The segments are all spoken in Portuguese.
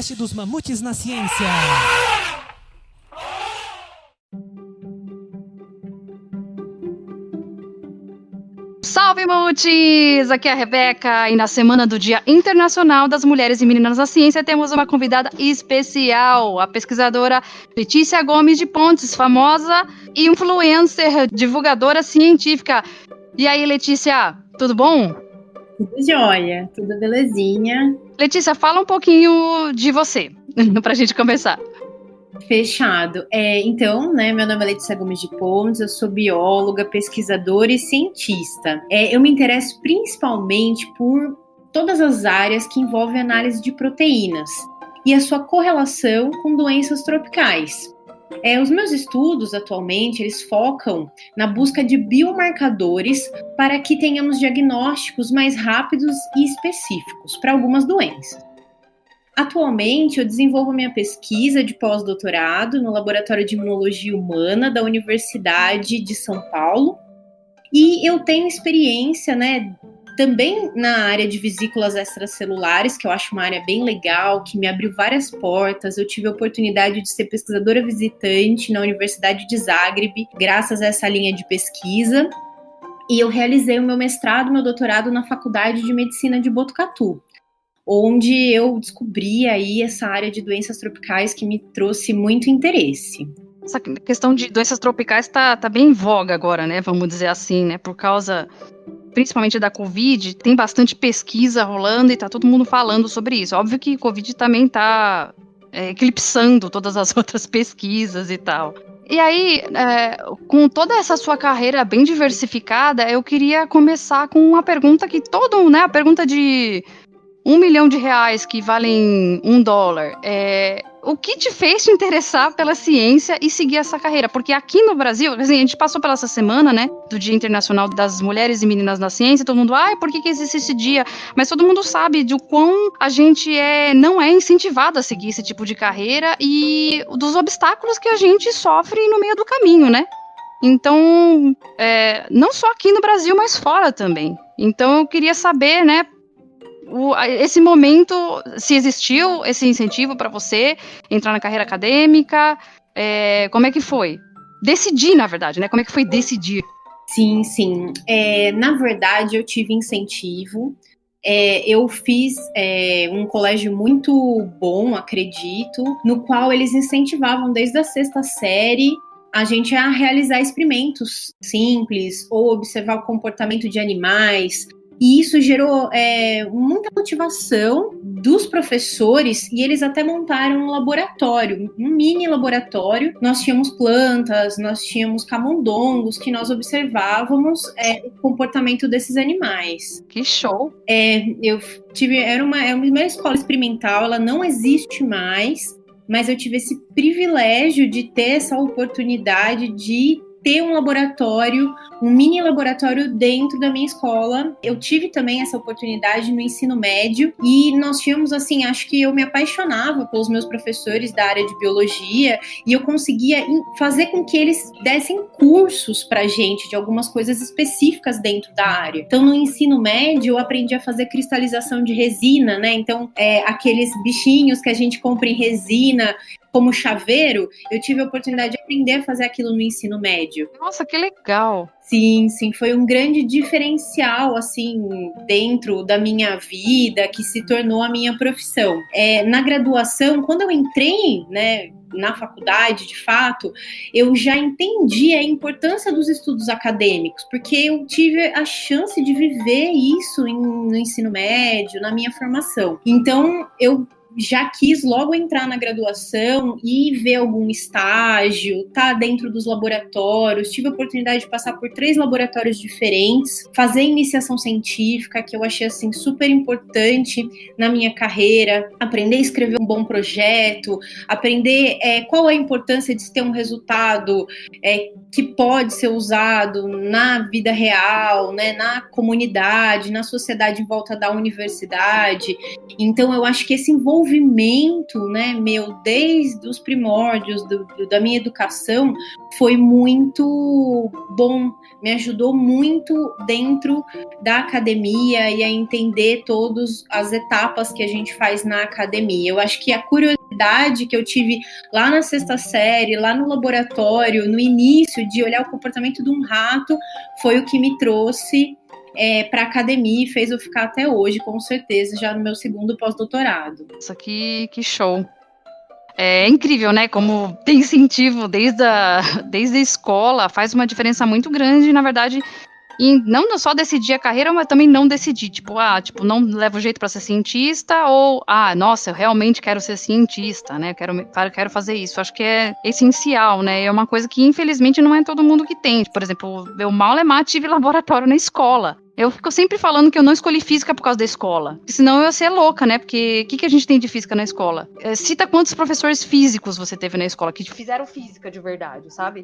podcast dos Mamutes na Ciência. Salve, Mamutes! Aqui é a Rebeca e na semana do Dia Internacional das Mulheres e Meninas na Ciência temos uma convidada especial, a pesquisadora Letícia Gomes de Pontes, famosa influencer, divulgadora científica. E aí, Letícia, tudo bom? Tudo jóia, tudo belezinha. Letícia, fala um pouquinho de você, pra gente começar. Fechado. Então, meu nome é Letícia Gomes de Pontes, eu sou bióloga, pesquisadora e cientista. Eu me interesso principalmente por todas as áreas que envolvem análise de proteínas e a sua correlação com doenças tropicais. Os meus estudos, atualmente, eles focam na busca de biomarcadores para que tenhamos diagnósticos mais rápidos e específicos para algumas doenças. Atualmente, eu desenvolvo minha pesquisa de pós-doutorado no Laboratório de Imunologia Humana da Universidade de São Paulo e eu tenho experiência, também na área de vesículas extracelulares, que eu acho uma área bem legal, que me abriu várias portas. Eu tive a oportunidade de ser pesquisadora visitante na Universidade de Zagreb, graças a essa linha de pesquisa. E eu realizei o meu mestrado e meu doutorado na Faculdade de Medicina de Botucatu, onde eu descobri aí essa área de doenças tropicais que me trouxe muito interesse. Essa questão de doenças tropicais tá bem em voga agora, né? Vamos dizer assim, né? Por causa, principalmente da Covid, tem bastante pesquisa rolando e tá todo mundo falando sobre isso. Óbvio que Covid também tá eclipsando todas as outras pesquisas e tal. E aí, com toda essa sua carreira bem diversificada, eu queria começar com uma pergunta que a pergunta de R$1 milhão que valem $1. O que te fez te interessar pela ciência e seguir essa carreira? Porque aqui no Brasil, assim, a gente passou pela essa semana, do Dia Internacional das Mulheres e Meninas na Ciência, todo mundo, por que existe esse dia? Mas todo mundo sabe de quão a gente não é incentivado a seguir esse tipo de carreira e dos obstáculos que a gente sofre no meio do caminho, né? Então, não só aqui no Brasil, mas fora também. Então, eu queria saber, esse momento, se existiu esse incentivo para você entrar na carreira acadêmica, como é que foi? Decidir, na verdade, como é que foi decidir? Sim. Na verdade, eu tive incentivo. Eu fiz um colégio muito bom, acredito, no qual eles incentivavam desde a 6ª série a gente a realizar experimentos simples ou observar o comportamento de animais. E isso gerou muita motivação dos professores e eles até montaram um laboratório, um mini laboratório. Nós tínhamos plantas, nós tínhamos camundongos que nós observávamos o comportamento desses animais. Que show! Era uma escola experimental, ela não existe mais, mas eu tive esse privilégio de ter essa oportunidade de ter um laboratório, um mini laboratório dentro da minha escola. Eu tive também essa oportunidade no ensino médio e nós tínhamos, assim, acho que eu me apaixonava pelos meus professores da área de biologia e eu conseguia fazer com que eles dessem cursos pra gente de algumas coisas específicas dentro da área. Então, no ensino médio, eu aprendi a fazer cristalização de resina, Então, aqueles bichinhos que a gente compra em resina, como chaveiro, eu tive a oportunidade de aprender a fazer aquilo no ensino médio. Nossa, que legal! Sim, foi um grande diferencial, assim, dentro da minha vida, que se tornou a minha profissão. Na graduação, quando eu entrei, na faculdade, de fato, eu já entendi a importância dos estudos acadêmicos, porque eu tive a chance de viver isso no ensino médio, na minha formação. Então, eu já quis logo entrar na graduação e ver algum estágio, tá dentro dos laboratórios. Tive a oportunidade de passar por 3 laboratórios diferentes, fazer iniciação científica, que eu achei assim super importante na minha carreira, aprender a escrever um bom projeto, aprender qual é a importância de ter um resultado que pode ser usado na vida real, na comunidade, na sociedade em volta da universidade. Então eu acho que esse envolvimento envolvimento, né, meu, desde os primórdios da minha educação, foi muito bom, me ajudou muito dentro da academia e a entender todas as etapas que a gente faz na academia. Eu acho que a curiosidade que eu tive lá na sexta série, lá no laboratório, no início, de olhar o comportamento de um rato, foi o que me trouxe para a academia e fez eu ficar até hoje, com certeza, já no meu segundo pós-doutorado. Nossa, que show. É incrível, né? Como tem incentivo desde a escola, faz uma diferença muito grande, na verdade, em não só decidir a carreira, mas também não decidir. Tipo, não levo jeito para ser cientista, ou, nossa, eu realmente quero ser cientista, né? Quero fazer isso. Acho que é essencial, né? É uma coisa que, infelizmente, não é todo mundo que tem. Por exemplo, eu mal tive laboratório na escola. Eu fico sempre falando que eu não escolhi física por causa da escola. Senão eu ia ser louca, né? Porque o que a gente tem de física na escola? Cita quantos professores físicos você teve na escola que fizeram física de verdade, sabe?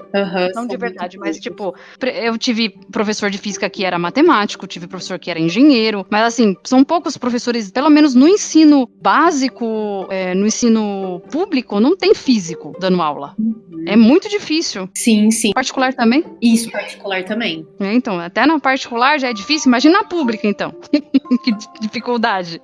Não de verdade, mas tipo, eu tive professor de física que era matemático, tive professor que era engenheiro, mas assim, são poucos professores, pelo menos no ensino básico, no ensino público, não tem físico dando aula. É muito difícil. Sim, sim. Particular também? Isso, particular também. Então, até na particular já é difícil, imagina na pública, então. Que dificuldade.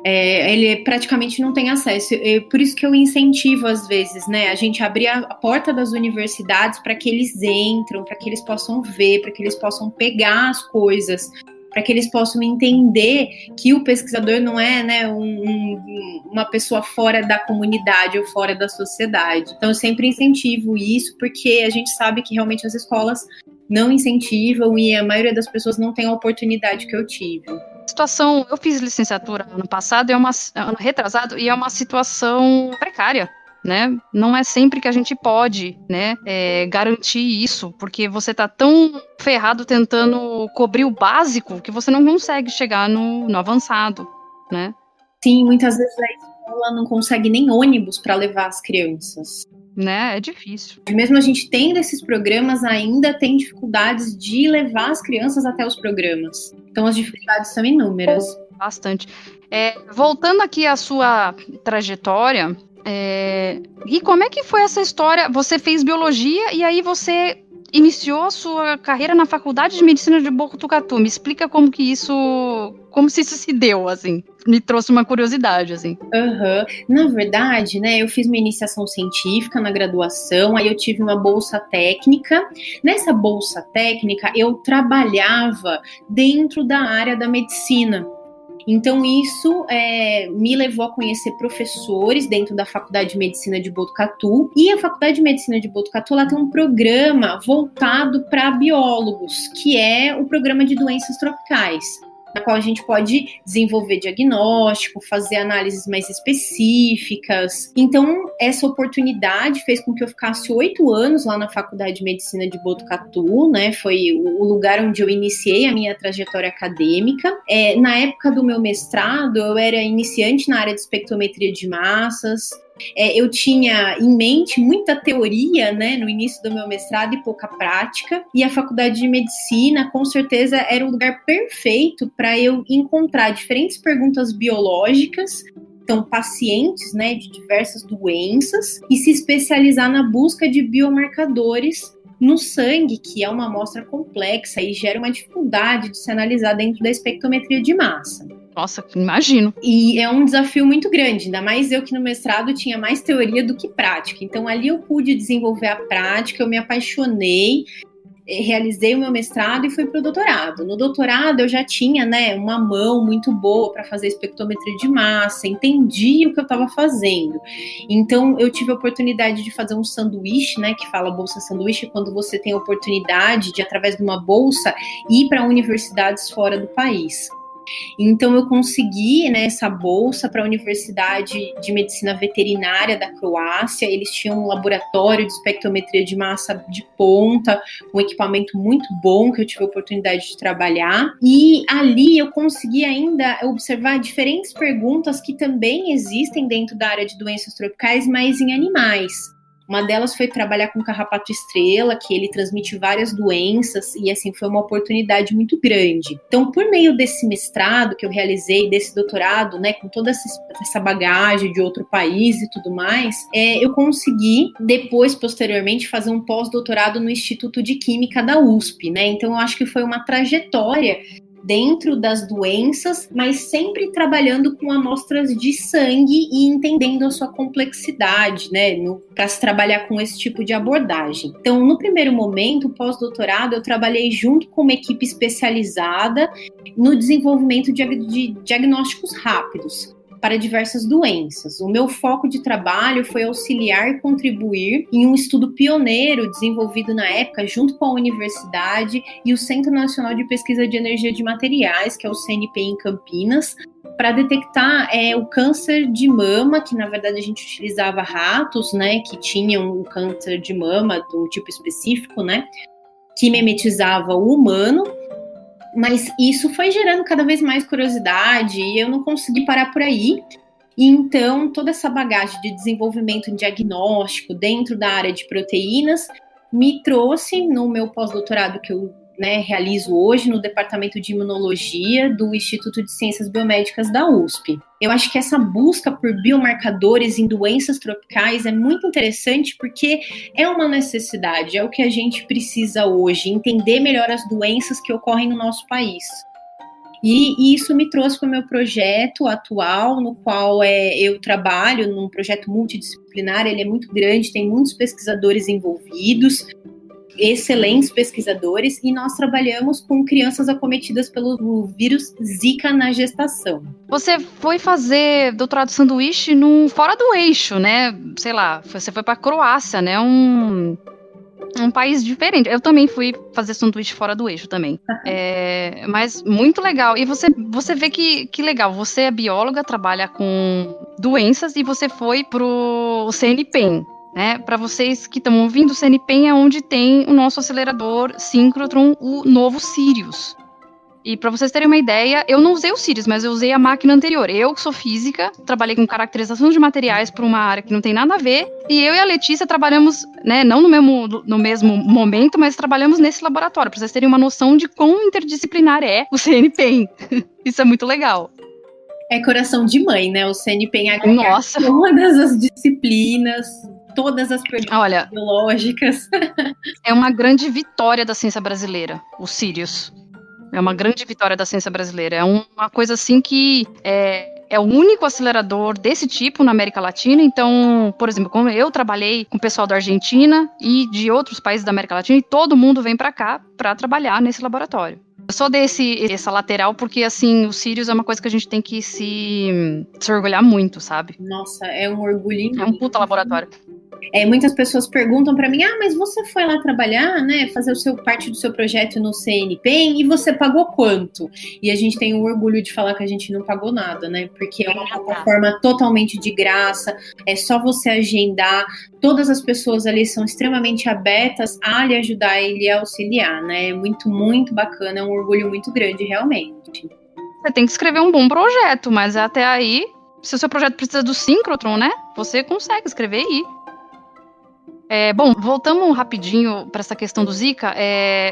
Ele praticamente não tem acesso. Por isso que eu incentivo, às vezes, né, a gente abrir a porta das universidades para que eles entrem, para que eles possam ver, para que eles possam pegar as coisas, para que eles possam entender que o pesquisador não é, né, uma pessoa fora da comunidade ou fora da sociedade. Então, eu sempre incentivo isso, porque a gente sabe que realmente as escolas não incentivam e a maioria das pessoas não tem a oportunidade que eu tive. Situação, eu fiz licenciatura ano passado, ano retrasado, e é uma situação precária. Né? Não é sempre que a gente pode, né, garantir isso, porque você tá tão ferrado tentando cobrir o básico que você não consegue chegar no avançado, né? Sim, muitas vezes a escola não consegue nem ônibus para levar as crianças. Né? É difícil. Mesmo a gente tendo esses programas, ainda tem dificuldades de levar as crianças até os programas. Então as dificuldades são inúmeras. Bastante. Voltando aqui à sua trajetória, e como é que foi essa história? Você fez biologia e aí você iniciou a sua carreira na Faculdade de Medicina de Botucatu. Me explica como se isso se deu, assim. Me trouxe uma curiosidade, assim. Na verdade, né, eu fiz uma iniciação científica na graduação, aí eu tive uma bolsa técnica. Nessa bolsa técnica, eu trabalhava dentro da área da medicina. Então, isso me levou a conhecer professores dentro da Faculdade de Medicina de Botucatu. E a Faculdade de Medicina de Botucatu, ela tem um programa voltado para biólogos, que é o programa de doenças tropicais, na qual a gente pode desenvolver diagnóstico, fazer análises mais específicas. Então, essa oportunidade fez com que eu ficasse 8 anos lá na Faculdade de Medicina de Botucatu, né? Foi o lugar onde eu iniciei a minha trajetória acadêmica. Na época do meu mestrado, eu era iniciante na área de espectrometria de massas. Eu tinha em mente muita teoria, né, no início do meu mestrado e pouca prática, e a Faculdade de Medicina, com certeza, era o lugar perfeito para eu encontrar diferentes perguntas biológicas, então pacientes, né, de diversas doenças, e se especializar na busca de biomarcadores no sangue, que é uma amostra complexa e gera uma dificuldade de se analisar dentro da espectrometria de massa. Nossa, imagino. E é um desafio muito grande, ainda mais eu que no mestrado tinha mais teoria do que prática. Então ali eu pude desenvolver a prática, eu me apaixonei, realizei o meu mestrado e fui para o doutorado. No doutorado eu já tinha, né, uma mão muito boa para fazer espectrometria de massa, entendi o que eu estava fazendo. Então eu tive a oportunidade de fazer um sanduíche, né, que fala bolsa sanduíche, quando você tem a oportunidade de, através de uma bolsa, ir para universidades fora do país. Então eu consegui, né, essa bolsa para a Universidade de Medicina Veterinária da Croácia. Eles tinham um laboratório de espectrometria de massa de ponta, um equipamento muito bom que eu tive a oportunidade de trabalhar. E ali eu consegui ainda observar diferentes perguntas que também existem dentro da área de doenças tropicais, mas em animais. Uma delas foi trabalhar com carrapato estrela, que ele transmite várias doenças, e assim, foi uma oportunidade muito grande. Então, por meio desse mestrado que eu realizei, desse doutorado, né, com toda essa bagagem de outro país e tudo mais, eu consegui, depois, posteriormente, fazer um pós-doutorado no Instituto de Química da USP, né? Então, eu acho que foi uma trajetória dentro das doenças, mas sempre trabalhando com amostras de sangue e entendendo a sua complexidade, né, para se trabalhar com esse tipo de abordagem. Então, no primeiro momento, o pós-doutorado, eu trabalhei junto com uma equipe especializada no desenvolvimento de diagnósticos rápidos para diversas doenças. O meu foco de trabalho foi auxiliar e contribuir em um estudo pioneiro desenvolvido na época junto com a universidade e o Centro Nacional de Pesquisa de Energia de Materiais, que é o CNP em Campinas, para detectar o câncer de mama, que na verdade a gente utilizava ratos, né, que tinham o câncer de mama de um tipo específico, né, que mimetizava o humano. Mas isso foi gerando cada vez mais curiosidade e eu não consegui parar por aí. E então, toda essa bagagem de desenvolvimento em diagnóstico dentro da área de proteínas me trouxe no meu pós-doutorado que eu realizo hoje no Departamento de Imunologia do Instituto de Ciências Biomédicas da USP. Eu acho que essa busca por biomarcadores em doenças tropicais é muito interessante porque é uma necessidade, é o que a gente precisa hoje, entender melhor as doenças que ocorrem no nosso país. E isso me trouxe para o meu projeto atual, no qual eu trabalho num projeto multidisciplinar, ele é muito grande, tem muitos pesquisadores envolvidos, excelentes pesquisadores, e nós trabalhamos com crianças acometidas pelo vírus Zika na gestação. Você foi fazer doutorado sanduíche fora do eixo, né? Sei lá, você foi para a Croácia, né? Um país diferente. Eu também fui fazer sanduíche fora do eixo também. Mas muito legal. E você vê que legal. Você é bióloga, trabalha com doenças e você foi pro CNPEM. Né? Para vocês que estão ouvindo, o CNPEM é onde tem o nosso acelerador síncrotron, o novo Sirius. E para vocês terem uma ideia, eu não usei o Sirius, mas eu usei a máquina anterior. Eu, que sou física, trabalhei com caracterização de materiais para uma área que não tem nada a ver, e eu e a Letícia trabalhamos, né, não no mesmo momento, mas trabalhamos nesse laboratório, para vocês terem uma noção de quão interdisciplinar é o CNPEM. Isso é muito legal. É coração de mãe, né? O CNPEM agrega Nossa. todas as disciplinas, todas as perguntas biológicas. É uma grande vitória da ciência brasileira, o Sirius. É uma grande vitória da ciência brasileira. É uma coisa assim que é o único acelerador desse tipo na América Latina. Então, por exemplo, como eu trabalhei com o pessoal da Argentina e de outros países da América Latina, e todo mundo vem para cá para trabalhar nesse laboratório. Eu só dei essa lateral porque, assim, o Sirius é uma coisa que a gente tem que se orgulhar muito, sabe? Nossa, é um orgulhinho. É um puta laboratório. Muitas pessoas perguntam para mim, mas você foi lá trabalhar, né, fazer parte do seu projeto no CNPEM e você pagou quanto? E a gente tem o orgulho de falar que a gente não pagou nada, né, porque é uma plataforma totalmente de graça, é só você agendar, todas as pessoas ali são extremamente abertas a lhe ajudar e lhe auxiliar, né, é muito, muito bacana, é um orgulho muito grande, realmente. Você tem que escrever um bom projeto, mas até aí, se o seu projeto precisa do síncrotron, né, você consegue escrever aí. Bom, voltamos rapidinho para essa questão do Zika.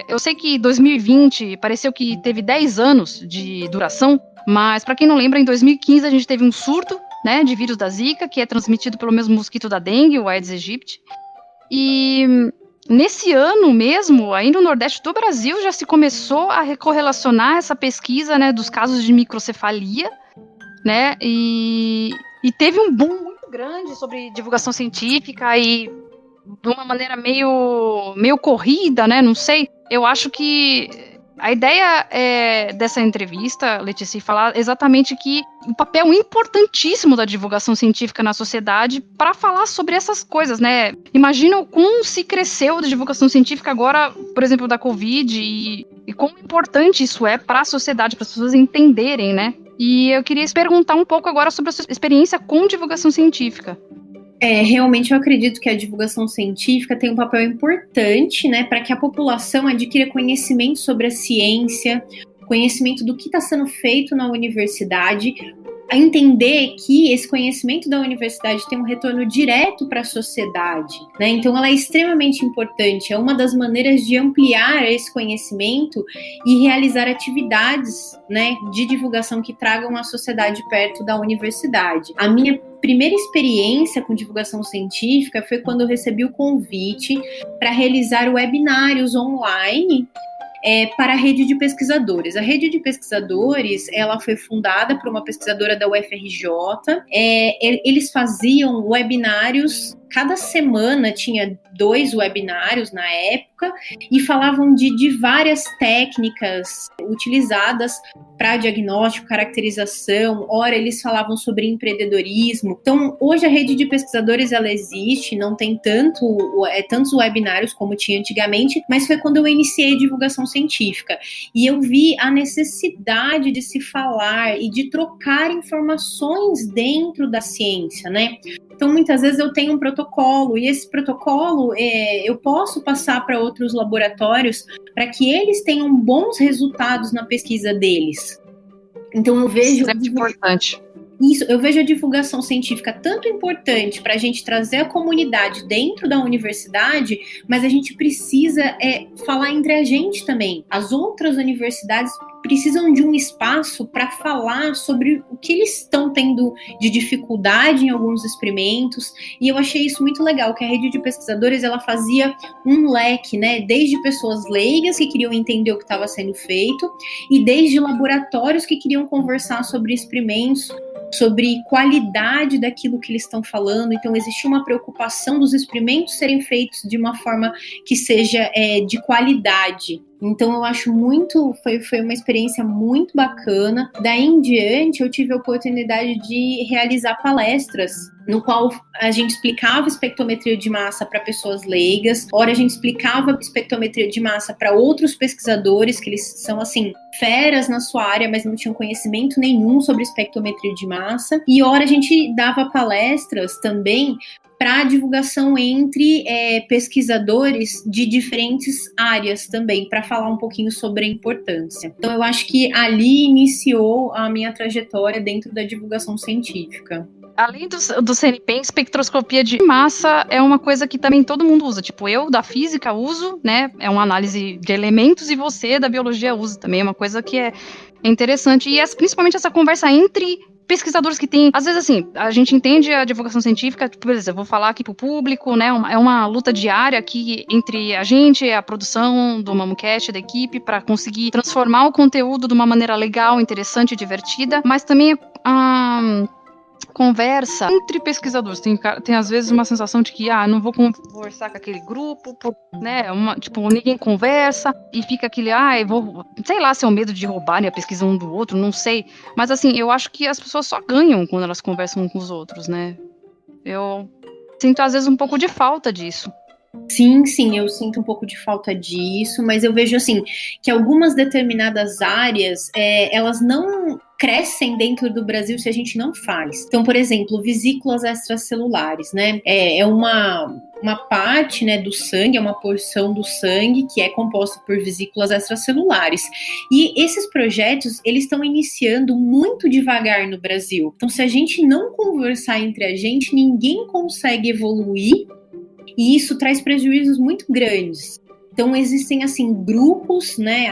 Eu sei que 2020 pareceu que teve 10 anos de duração, mas para quem não lembra, em 2015 a gente teve um surto, né, de vírus da Zika, que é transmitido pelo mesmo mosquito da dengue, o Aedes aegypti. E nesse ano mesmo, aí no Nordeste do Brasil, já se começou a correlacionar essa pesquisa, né, dos casos de microcefalia, né, e teve um boom muito grande sobre divulgação científica e de uma maneira meio corrida, né? Não sei. Eu acho que a ideia dessa entrevista, Letícia, falar exatamente que o papel importantíssimo da divulgação científica na sociedade para falar sobre essas coisas, né? Imagina o quão se cresceu da divulgação científica agora, por exemplo, da Covid e quão importante isso é para a sociedade, para as pessoas entenderem, né? E eu queria perguntar um pouco agora sobre a sua experiência com divulgação científica. Realmente eu acredito que a divulgação científica tem um papel importante, né, para que a população adquira conhecimento sobre a ciência, conhecimento do que está sendo feito na universidade, a entender que esse conhecimento da universidade tem um retorno direto para a sociedade, né? Então ela é extremamente importante, é uma das maneiras de ampliar esse conhecimento e realizar atividades, né, de divulgação que tragam a sociedade perto da universidade. A minha primeira experiência com divulgação científica foi quando eu recebi o convite para realizar webinários online para a rede de pesquisadores. A rede de pesquisadores, ela foi fundada por uma pesquisadora da UFRJ. Eles faziam webinários, cada semana tinha 2 webinários na época, e falavam de várias técnicas utilizadas para diagnóstico, caracterização. Ora, eles falavam sobre empreendedorismo. Então, hoje a rede de pesquisadores, ela existe, não tem tantos webinários como tinha antigamente, mas foi quando eu iniciei a divulgação científica. E eu vi a necessidade de se falar e de trocar informações dentro da ciência, né? Então, muitas vezes eu tenho um protocolo, e esse protocolo eu posso passar para outros laboratórios para que eles tenham bons resultados na pesquisa deles. Então, eu vejo... Isso é muito importante. Isso, eu vejo a divulgação científica tanto importante para a gente trazer a comunidade dentro da universidade, mas a gente precisa falar entre a gente também. As outras universidades precisam de um espaço para falar sobre o que eles estão tendo de dificuldade em alguns experimentos, e eu achei isso muito legal, que a rede de pesquisadores, ela fazia um leque, né, desde pessoas leigas que queriam entender o que estava sendo feito, e desde laboratórios que queriam conversar sobre experimentos, sobre qualidade daquilo que eles estão falando. Então existia uma preocupação dos experimentos serem feitos de uma forma que seja de qualidade. Então eu acho foi uma experiência muito bacana. Daí em diante eu tive a oportunidade de realizar palestras, no qual a gente explicava espectrometria de massa para pessoas leigas, ora a gente explicava espectrometria de massa para outros pesquisadores, que eles são assim, feras na sua área, mas não tinham conhecimento nenhum sobre espectrometria de massa, e ora a gente dava palestras também para divulgação entre pesquisadores de diferentes áreas também, para falar um pouquinho sobre a importância. Então eu acho que ali iniciou a minha trajetória dentro da divulgação científica. Além do CNP, espectroscopia de massa é uma coisa que também todo mundo usa. Tipo, eu da física uso, né? É uma análise de elementos, e você da biologia usa também. É uma coisa que é interessante. E principalmente essa conversa entre pesquisadores que tem, às vezes assim, a gente entende a divulgação científica, tipo, beleza, eu vou falar aqui pro público, né, é uma luta diária aqui entre a gente, a produção do MamoCast, da equipe, para conseguir transformar o conteúdo de uma maneira legal, interessante e divertida, mas também conversa entre pesquisadores. Tem às vezes uma sensação de que, não vou conversar com aquele grupo, né, tipo, ninguém conversa, e fica aquele, eu vou, sei lá, se é o medo de roubarem a pesquisa um do outro, não sei, mas assim, eu acho que as pessoas só ganham quando elas conversam um com os outros, né, eu sinto às vezes um pouco de falta disso. Sim, eu sinto um pouco de falta disso, mas eu vejo assim, que algumas determinadas áreas, elas não crescem dentro do Brasil se a gente não faz. Então, por exemplo, vesículas extracelulares, né? É uma parte, né, do sangue, é uma porção do sangue que é composta por vesículas extracelulares. E esses projetos, eles estão iniciando muito devagar no Brasil. Então, se a gente não conversar entre a gente, ninguém consegue evoluir, e isso traz prejuízos muito grandes. Então, existem, assim, grupos, né,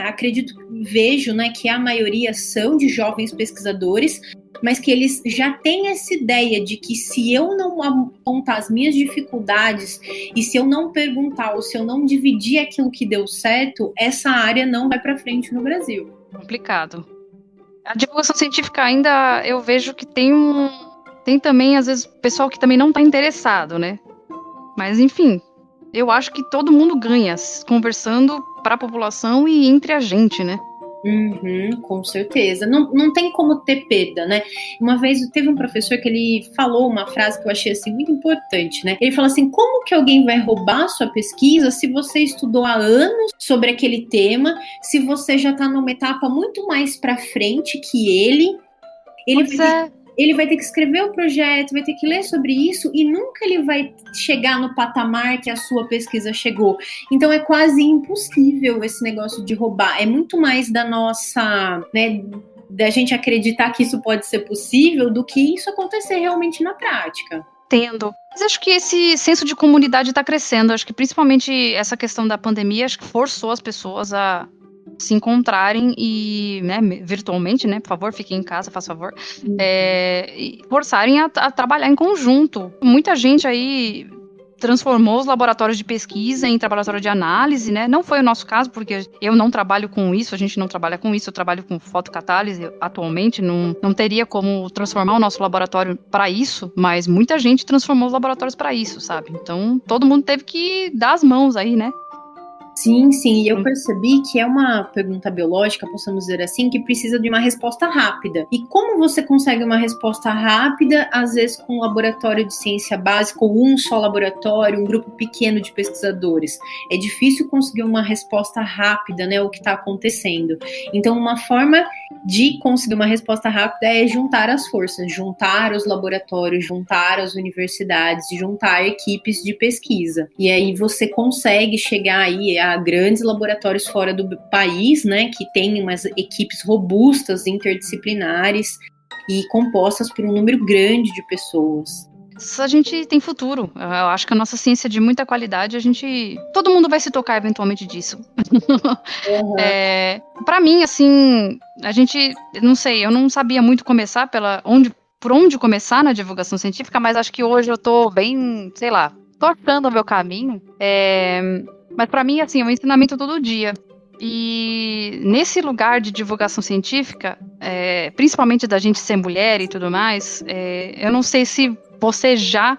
vejo, né, que a maioria são de jovens pesquisadores, mas que eles já têm essa ideia de que se eu não apontar as minhas dificuldades, e se eu não perguntar, ou se eu não dividir aquilo que deu certo, essa área não vai para frente no Brasil. Complicado. A divulgação científica ainda, eu vejo que tem também, às vezes, pessoal que também não está interessado, né? Mas, enfim, eu acho que todo mundo ganha conversando para a população e entre a gente, né? Com certeza. Não tem como ter perda, né? Uma vez teve um professor que ele falou uma frase que eu achei assim, muito importante, né? Ele falou assim, como que alguém vai roubar a sua pesquisa se você estudou há anos sobre aquele tema, se você já está numa etapa muito mais para frente que ele? Ele vai ter que escrever o projeto, vai ter que ler sobre isso, e nunca ele vai chegar no patamar que a sua pesquisa chegou. Então é quase impossível esse negócio de roubar. É muito mais da nossa, né, da gente acreditar que isso pode ser possível do que isso acontecer realmente na prática. Entendo. Mas acho que esse senso de comunidade está crescendo. Acho que principalmente essa questão da pandemia, acho que forçou as pessoas a se encontrarem e, né, virtualmente, né, por favor, fiquem em casa, faz favor, e forçarem a trabalhar em conjunto. Muita gente aí transformou os laboratórios de pesquisa em laboratório de análise, né? Não foi o nosso caso, porque eu não trabalho com isso, a gente não trabalha com isso, eu trabalho com fotocatálise atualmente, não teria como transformar o nosso laboratório para isso, mas muita gente transformou os laboratórios para isso, sabe? Então, todo mundo teve que dar as mãos aí, né? Sim, e eu percebi que é uma pergunta biológica, possamos dizer assim, que precisa de uma resposta rápida. E como você consegue uma resposta rápida, às vezes com um laboratório de ciência básica, ou um só laboratório, um grupo pequeno de pesquisadores? É difícil conseguir uma resposta rápida, né, o que está acontecendo. Então, uma forma de conseguir uma resposta rápida é juntar as forças, juntar os laboratórios, juntar as universidades, juntar equipes de pesquisa. E aí você consegue chegar aí a grandes laboratórios fora do país, né, que tem umas equipes robustas, interdisciplinares e compostas por um número grande de pessoas. A gente tem futuro. Eu acho que a nossa ciência é de muita qualidade, todo mundo vai se tocar eventualmente disso. Uhum. Pra mim, assim, não sei, eu não sabia muito começar por onde começar na divulgação científica, mas acho que hoje eu tô bem, sei lá, tô achando o meu caminho. Mas pra mim, assim, é um ensinamento todo dia. E nesse lugar de divulgação científica, principalmente da gente ser mulher e tudo mais, eu não sei se você já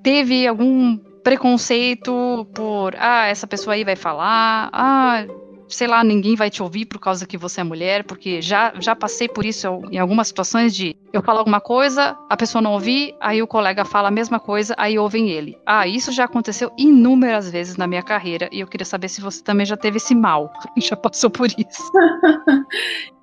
teve algum preconceito por, essa pessoa aí vai falar, sei lá, ninguém vai te ouvir por causa que você é mulher, porque já passei por isso em algumas situações de eu falar alguma coisa, a pessoa não ouvir, aí o colega fala a mesma coisa, aí ouvem ele. Isso já aconteceu inúmeras vezes na minha carreira, e eu queria saber se você também já teve esse mal, já passou por isso.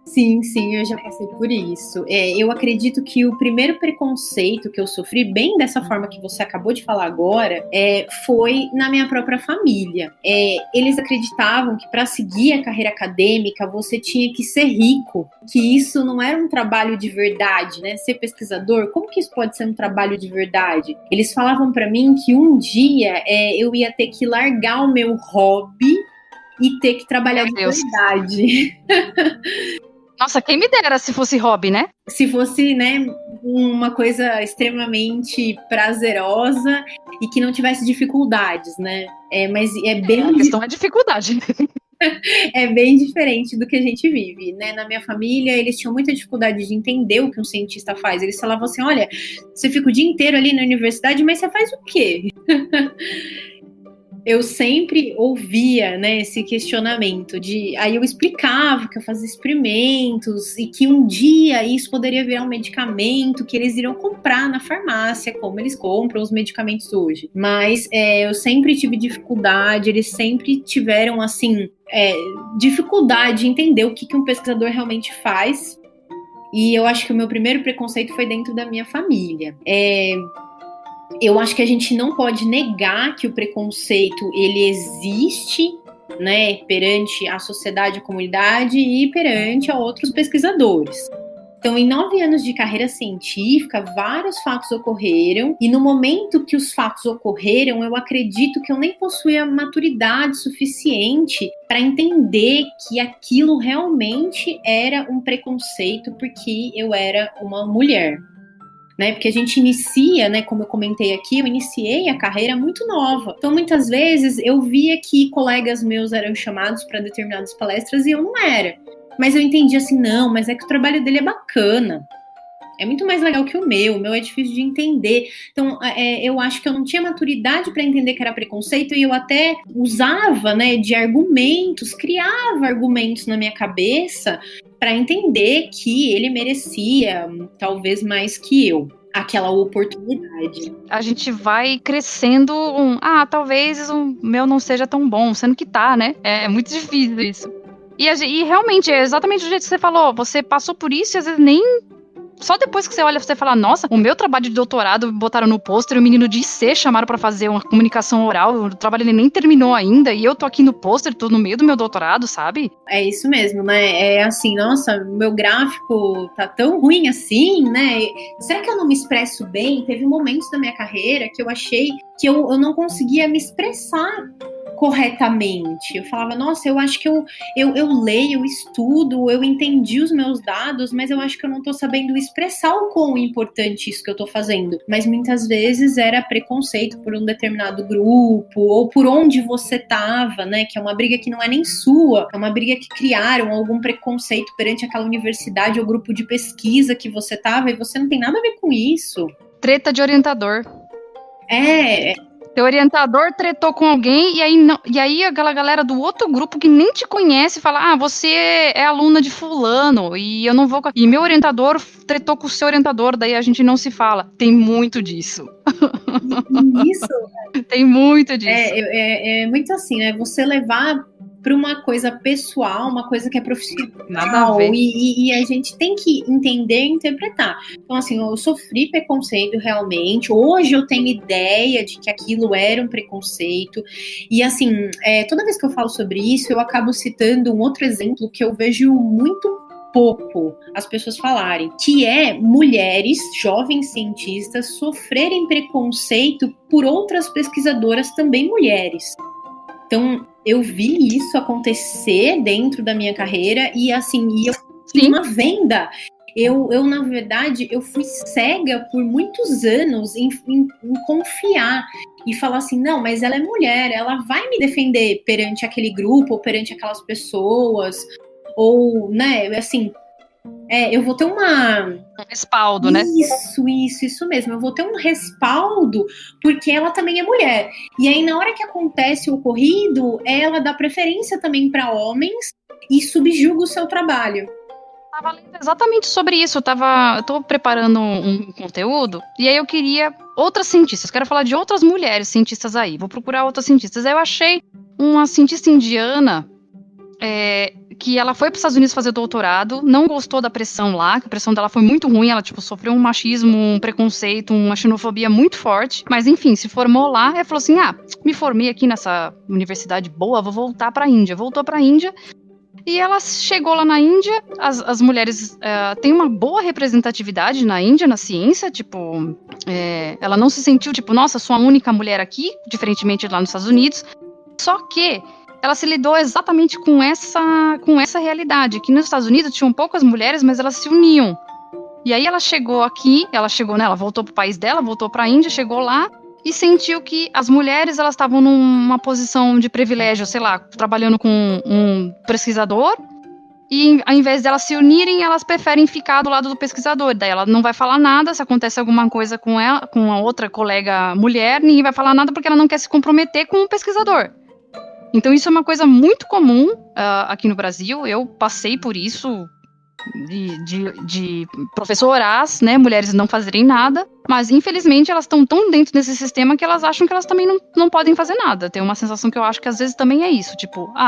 Sim, eu já passei por isso. Eu acredito que o primeiro preconceito que eu sofri, bem dessa forma que você acabou de falar agora, foi na minha própria família. Eles acreditavam que para seguir a carreira acadêmica você tinha que ser rico, que isso não era um trabalho de verdade, né? Ser pesquisador, como que isso pode ser um trabalho de verdade? Eles falavam para mim que um dia eu ia ter que largar o meu hobby e ter que trabalhar de verdade. Nossa, quem me dera se fosse hobby, né? Se fosse, né, uma coisa extremamente prazerosa e que não tivesse dificuldades, né? Mas é bem... A questão é dificuldade. É bem diferente do que a gente vive, né? Na minha família, eles tinham muita dificuldade de entender o que um cientista faz. Eles falavam assim, olha, você fica o dia inteiro ali na universidade, mas você faz o quê? Eu sempre ouvia, né, esse questionamento aí eu explicava que eu fazia experimentos e que um dia isso poderia virar um medicamento que eles iriam comprar na farmácia, como eles compram os medicamentos hoje. Mas eu sempre tive dificuldade, eles sempre tiveram, assim, dificuldade de entender o que um pesquisador realmente faz. E eu acho que o meu primeiro preconceito foi dentro da minha família. Eu acho que a gente não pode negar que o preconceito ele existe, né, perante a sociedade, a comunidade e perante a outros pesquisadores. Então, em 9 anos de carreira científica, vários fatos ocorreram, e no momento que os fatos ocorreram, eu acredito que eu nem possuía maturidade suficiente para entender que aquilo realmente era um preconceito porque eu era uma mulher. Né, porque a gente inicia, né, como eu comentei aqui, eu iniciei a carreira muito nova. Então, muitas vezes, eu via que colegas meus eram chamados para determinadas palestras e eu não era. Mas eu entendi assim, não, mas é que o trabalho dele é bacana. É muito mais legal que o meu é difícil de entender. Então, eu acho que eu não tinha maturidade para entender que era preconceito e eu até usava, né, de argumentos, criava argumentos na minha cabeça para entender que ele merecia, talvez mais que eu, aquela oportunidade. A gente vai crescendo talvez o meu não seja tão bom, sendo que tá, né? É muito difícil isso. E realmente, é exatamente do jeito que você falou, você passou por isso e às vezes nem só depois que você olha, você fala, nossa, o meu trabalho de doutorado botaram no pôster, o menino de IC chamaram pra fazer uma comunicação oral, o trabalho ele nem terminou ainda, e eu tô aqui no pôster, tô no meio do meu doutorado, sabe? É isso mesmo, né? É assim, nossa, meu gráfico tá tão ruim assim, né? Será que eu não me expresso bem? Teve momentos da minha carreira que eu achei que eu não conseguia me expressar corretamente. Eu falava, nossa, eu acho que eu leio, eu estudo, eu entendi os meus dados, mas eu acho que eu não tô sabendo expressar o quão importante isso que eu tô fazendo. Mas muitas vezes era preconceito por um determinado grupo, ou por onde você tava, né? Que é uma briga que não é nem sua, é uma briga que criaram algum preconceito perante aquela universidade ou grupo de pesquisa que você tava, e você não tem nada a ver com isso. Treta de orientador. É. Teu orientador tretou com alguém e aí aquela galera do outro grupo que nem te conhece fala, você é aluna de fulano e eu não vou... E meu orientador tretou com o seu orientador, daí a gente não se fala. Tem muito disso. Isso? Tem muito disso. É muito assim, né? Você levar para uma coisa pessoal, uma coisa que é profissional. Nada a ver. E a gente tem que entender e interpretar. Então, assim, eu sofri preconceito realmente. Hoje eu tenho ideia de que aquilo era um preconceito. E, assim, toda vez que eu falo sobre isso, eu acabo citando um outro exemplo que eu vejo muito pouco as pessoas falarem, que é mulheres, jovens cientistas, sofrerem preconceito por outras pesquisadoras também mulheres. Então, eu vi isso acontecer dentro da minha carreira e, assim, eu fiz uma venda. Eu, na verdade, eu fui cega por muitos anos em confiar e falar assim, não, mas ela é mulher, ela vai me defender perante aquele grupo ou perante aquelas pessoas, ou, né, assim... eu vou ter um respaldo, né? Isso mesmo. Eu vou ter um respaldo porque ela também é mulher. E aí, na hora que acontece o ocorrido, ela dá preferência também para homens e subjuga o seu trabalho. Tava lendo exatamente sobre isso. Eu tô preparando um conteúdo e aí eu queria outras cientistas. Quero falar de outras mulheres cientistas aí. Vou procurar outras cientistas. Aí eu achei uma cientista indiana que ela foi para os Estados Unidos fazer doutorado, não gostou da pressão lá, que a pressão dela foi muito ruim, ela, sofreu um machismo, um preconceito, uma xenofobia muito forte, mas, enfim, se formou lá, e falou assim, me formei aqui nessa universidade boa, vou voltar para a Índia. Voltou para a Índia, e ela chegou lá na Índia, as mulheres têm uma boa representatividade na Índia, na ciência, ela não se sentiu, nossa, sou a única mulher aqui, diferentemente lá nos Estados Unidos, só que ela se lidou exatamente com essa realidade, que nos Estados Unidos tinham poucas mulheres, mas elas se uniam. E aí ela chegou aqui, ela voltou pro país dela, voltou pra Índia, chegou lá e sentiu que as mulheres, elas estavam numa posição de privilégio, sei lá, trabalhando com um pesquisador, e ao invés delas se unirem, elas preferem ficar do lado do pesquisador. Daí ela não vai falar nada, se acontece alguma coisa com ela, com a outra colega mulher, ninguém vai falar nada porque ela não quer se comprometer com o pesquisador. Então isso é uma coisa muito comum aqui no Brasil. Eu passei por isso de professoras, né, mulheres não fazerem nada, mas infelizmente elas estão tão dentro desse sistema que elas acham que elas também não podem fazer nada. Tem uma sensação que eu acho que às vezes também é isso,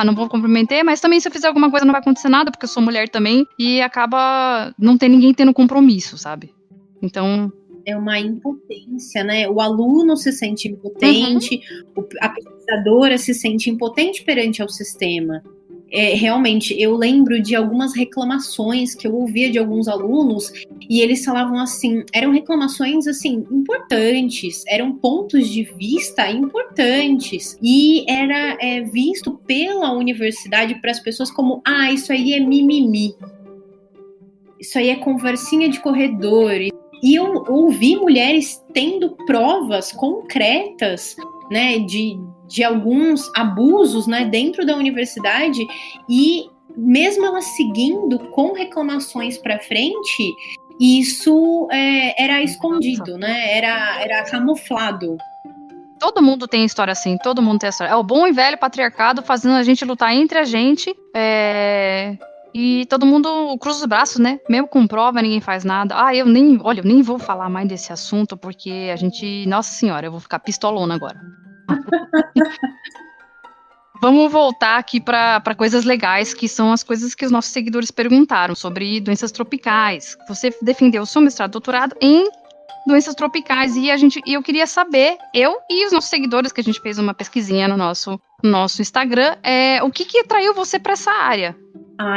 não vou comprometer, mas também se eu fizer alguma coisa não vai acontecer nada porque eu sou mulher também, e acaba não ter ninguém tendo compromisso, sabe? Então... é uma impotência, né? O aluno se sente impotente, a pesquisadora se sente impotente perante ao sistema. Realmente, eu lembro de algumas reclamações que eu ouvia de alguns alunos e eles falavam assim, eram reclamações assim importantes, eram pontos de vista importantes e era visto pela universidade para as pessoas como, isso aí é mimimi, isso aí é conversinha de corredor. E eu ouvi mulheres tendo provas concretas, né, de alguns abusos, né, dentro da universidade, e mesmo elas seguindo com reclamações para frente, isso era escondido, né, era camuflado. Todo mundo tem história assim, todo mundo tem história. É o bom e velho patriarcado fazendo a gente lutar entre a gente, e todo mundo cruza os braços, né? Mesmo com prova, ninguém faz nada. Eu nem vou falar mais desse assunto, porque a gente... Nossa senhora, eu vou ficar pistolona agora. vamos voltar aqui para coisas legais, que são as coisas que os nossos seguidores perguntaram sobre doenças tropicais. Você defendeu o seu mestrado e doutorado em doenças tropicais e eu queria saber, eu e os nossos seguidores, que a gente fez uma pesquisinha no nosso Instagram, o que atraiu você para essa área?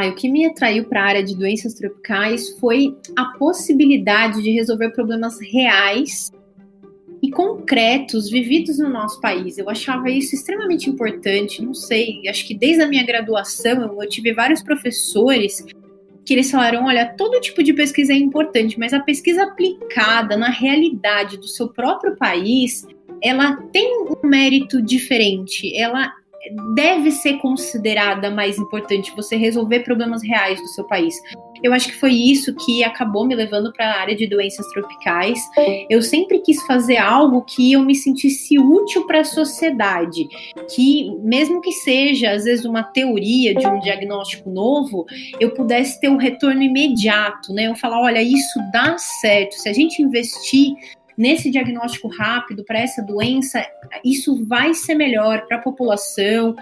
O que me atraiu para a área de doenças tropicais foi a possibilidade de resolver problemas reais e concretos vividos no nosso país. Eu achava isso extremamente importante, não sei, acho que desde a minha graduação eu tive vários professores que eles falaram, olha, todo tipo de pesquisa é importante, mas a pesquisa aplicada na realidade do seu próprio país, ela tem um mérito diferente, ela deve ser considerada mais importante, você resolver problemas reais do seu país. Eu acho que foi isso que acabou me levando para a área de doenças tropicais. Eu sempre quis fazer algo que eu me sentisse útil para a sociedade, que mesmo que seja, às vezes, uma teoria de um diagnóstico novo, eu pudesse ter um retorno imediato, né? Eu falar, olha, isso dá certo, se a gente investir nesse diagnóstico rápido para essa doença, isso vai ser melhor para a população.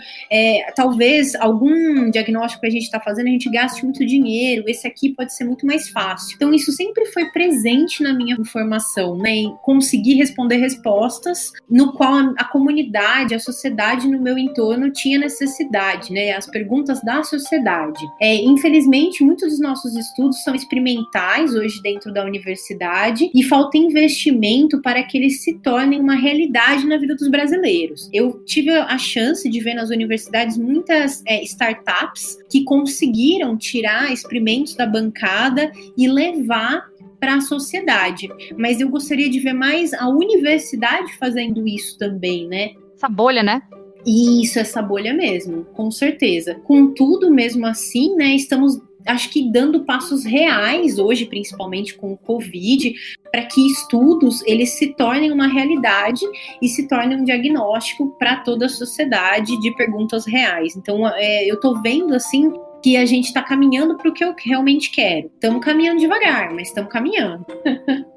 Talvez algum diagnóstico que a gente está fazendo, a gente gaste muito dinheiro, esse aqui pode ser muito mais fácil. Então, isso sempre foi presente na minha formação, né? Em conseguir responder respostas no qual a comunidade, a sociedade no meu entorno tinha necessidade, né? As perguntas da sociedade. Infelizmente, muitos dos nossos estudos são experimentais hoje dentro da universidade e falta investimento para que eles se tornem uma realidade na vida dos brasileiros. Eu tive a chance de ver nas universidades muitas startups que conseguiram tirar experimentos da bancada e levar para a sociedade. Mas eu gostaria de ver mais a universidade fazendo isso também, né? Essa bolha, né? Isso, essa bolha mesmo, com certeza. Contudo, mesmo assim, né, estamos, acho que dando passos reais hoje, principalmente com o Covid, para que estudos eles se tornem uma realidade e se tornem um diagnóstico para toda a sociedade de perguntas reais. Então, eu estou vendo assim que a gente está caminhando para o que eu realmente quero. Estamos caminhando devagar, mas estamos caminhando.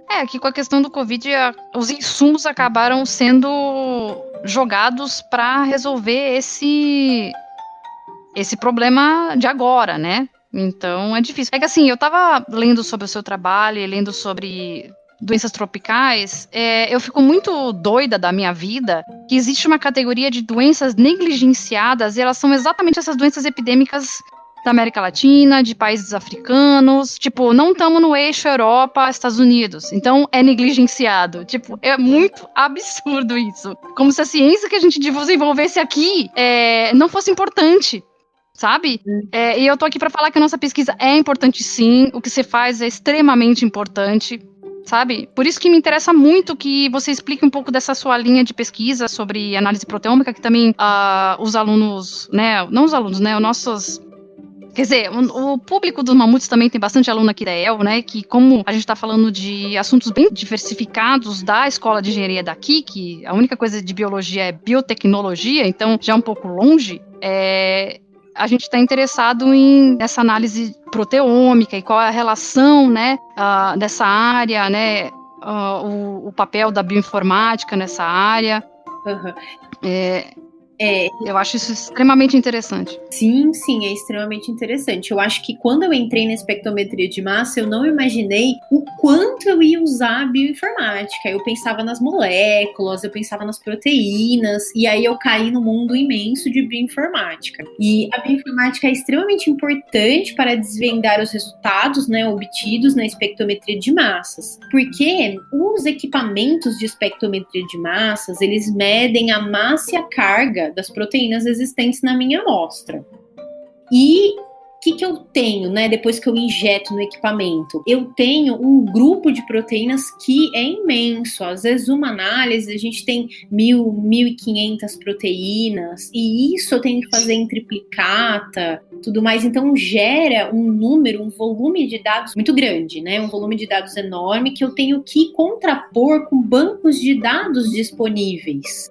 Aqui com a questão do Covid, os insumos acabaram sendo jogados para resolver esse problema de agora, né? Então é difícil. Que assim, eu tava lendo sobre o seu trabalho e lendo sobre doenças tropicais, eu fico muito doida da minha vida que existe uma categoria de doenças negligenciadas e elas são exatamente essas doenças epidêmicas da América Latina, de países africanos, tipo, não estamos no eixo Europa, Estados Unidos, então é negligenciado, tipo, é muito absurdo isso, como se a ciência que a gente desenvolvesse aqui não fosse importante, sabe? E eu tô aqui para falar que a nossa pesquisa é importante sim, o que você faz é extremamente importante, sabe? Por isso que me interessa muito que você explique um pouco dessa sua linha de pesquisa sobre análise proteômica, que também os alunos, né, não os alunos, né, os nossos... Quer dizer, o público dos Mamutes também tem bastante aluno aqui da EL, né, que como a gente está falando de assuntos bem diversificados da escola de engenharia daqui, que a única coisa de biologia é biotecnologia, então já é um pouco longe, a gente está interessado nessa análise proteômica e qual é a relação, né, dessa área, né, o papel da bioinformática nessa área. Uhum. Eu acho isso extremamente interessante. Sim, é extremamente interessante. Eu acho que quando eu entrei na espectrometria de massa, eu não imaginei o quanto eu ia usar a bioinformática. Eu pensava nas moléculas, eu pensava nas proteínas, e aí eu caí no mundo imenso de bioinformática. E a bioinformática é extremamente importante para desvendar os resultados, né, obtidos na espectrometria de massas. Porque os equipamentos de espectrometria de massas, eles medem a massa e a carga das proteínas existentes na minha amostra. E o que eu tenho, né, depois que eu injeto no equipamento? Eu tenho um grupo de proteínas que é imenso. Às vezes, uma análise, a gente tem 1.500 proteínas, e isso eu tenho que fazer em triplicata, tudo mais. Então, gera um número, um volume de dados muito grande, né? Um volume de dados enorme que eu tenho que contrapor com bancos de dados disponíveis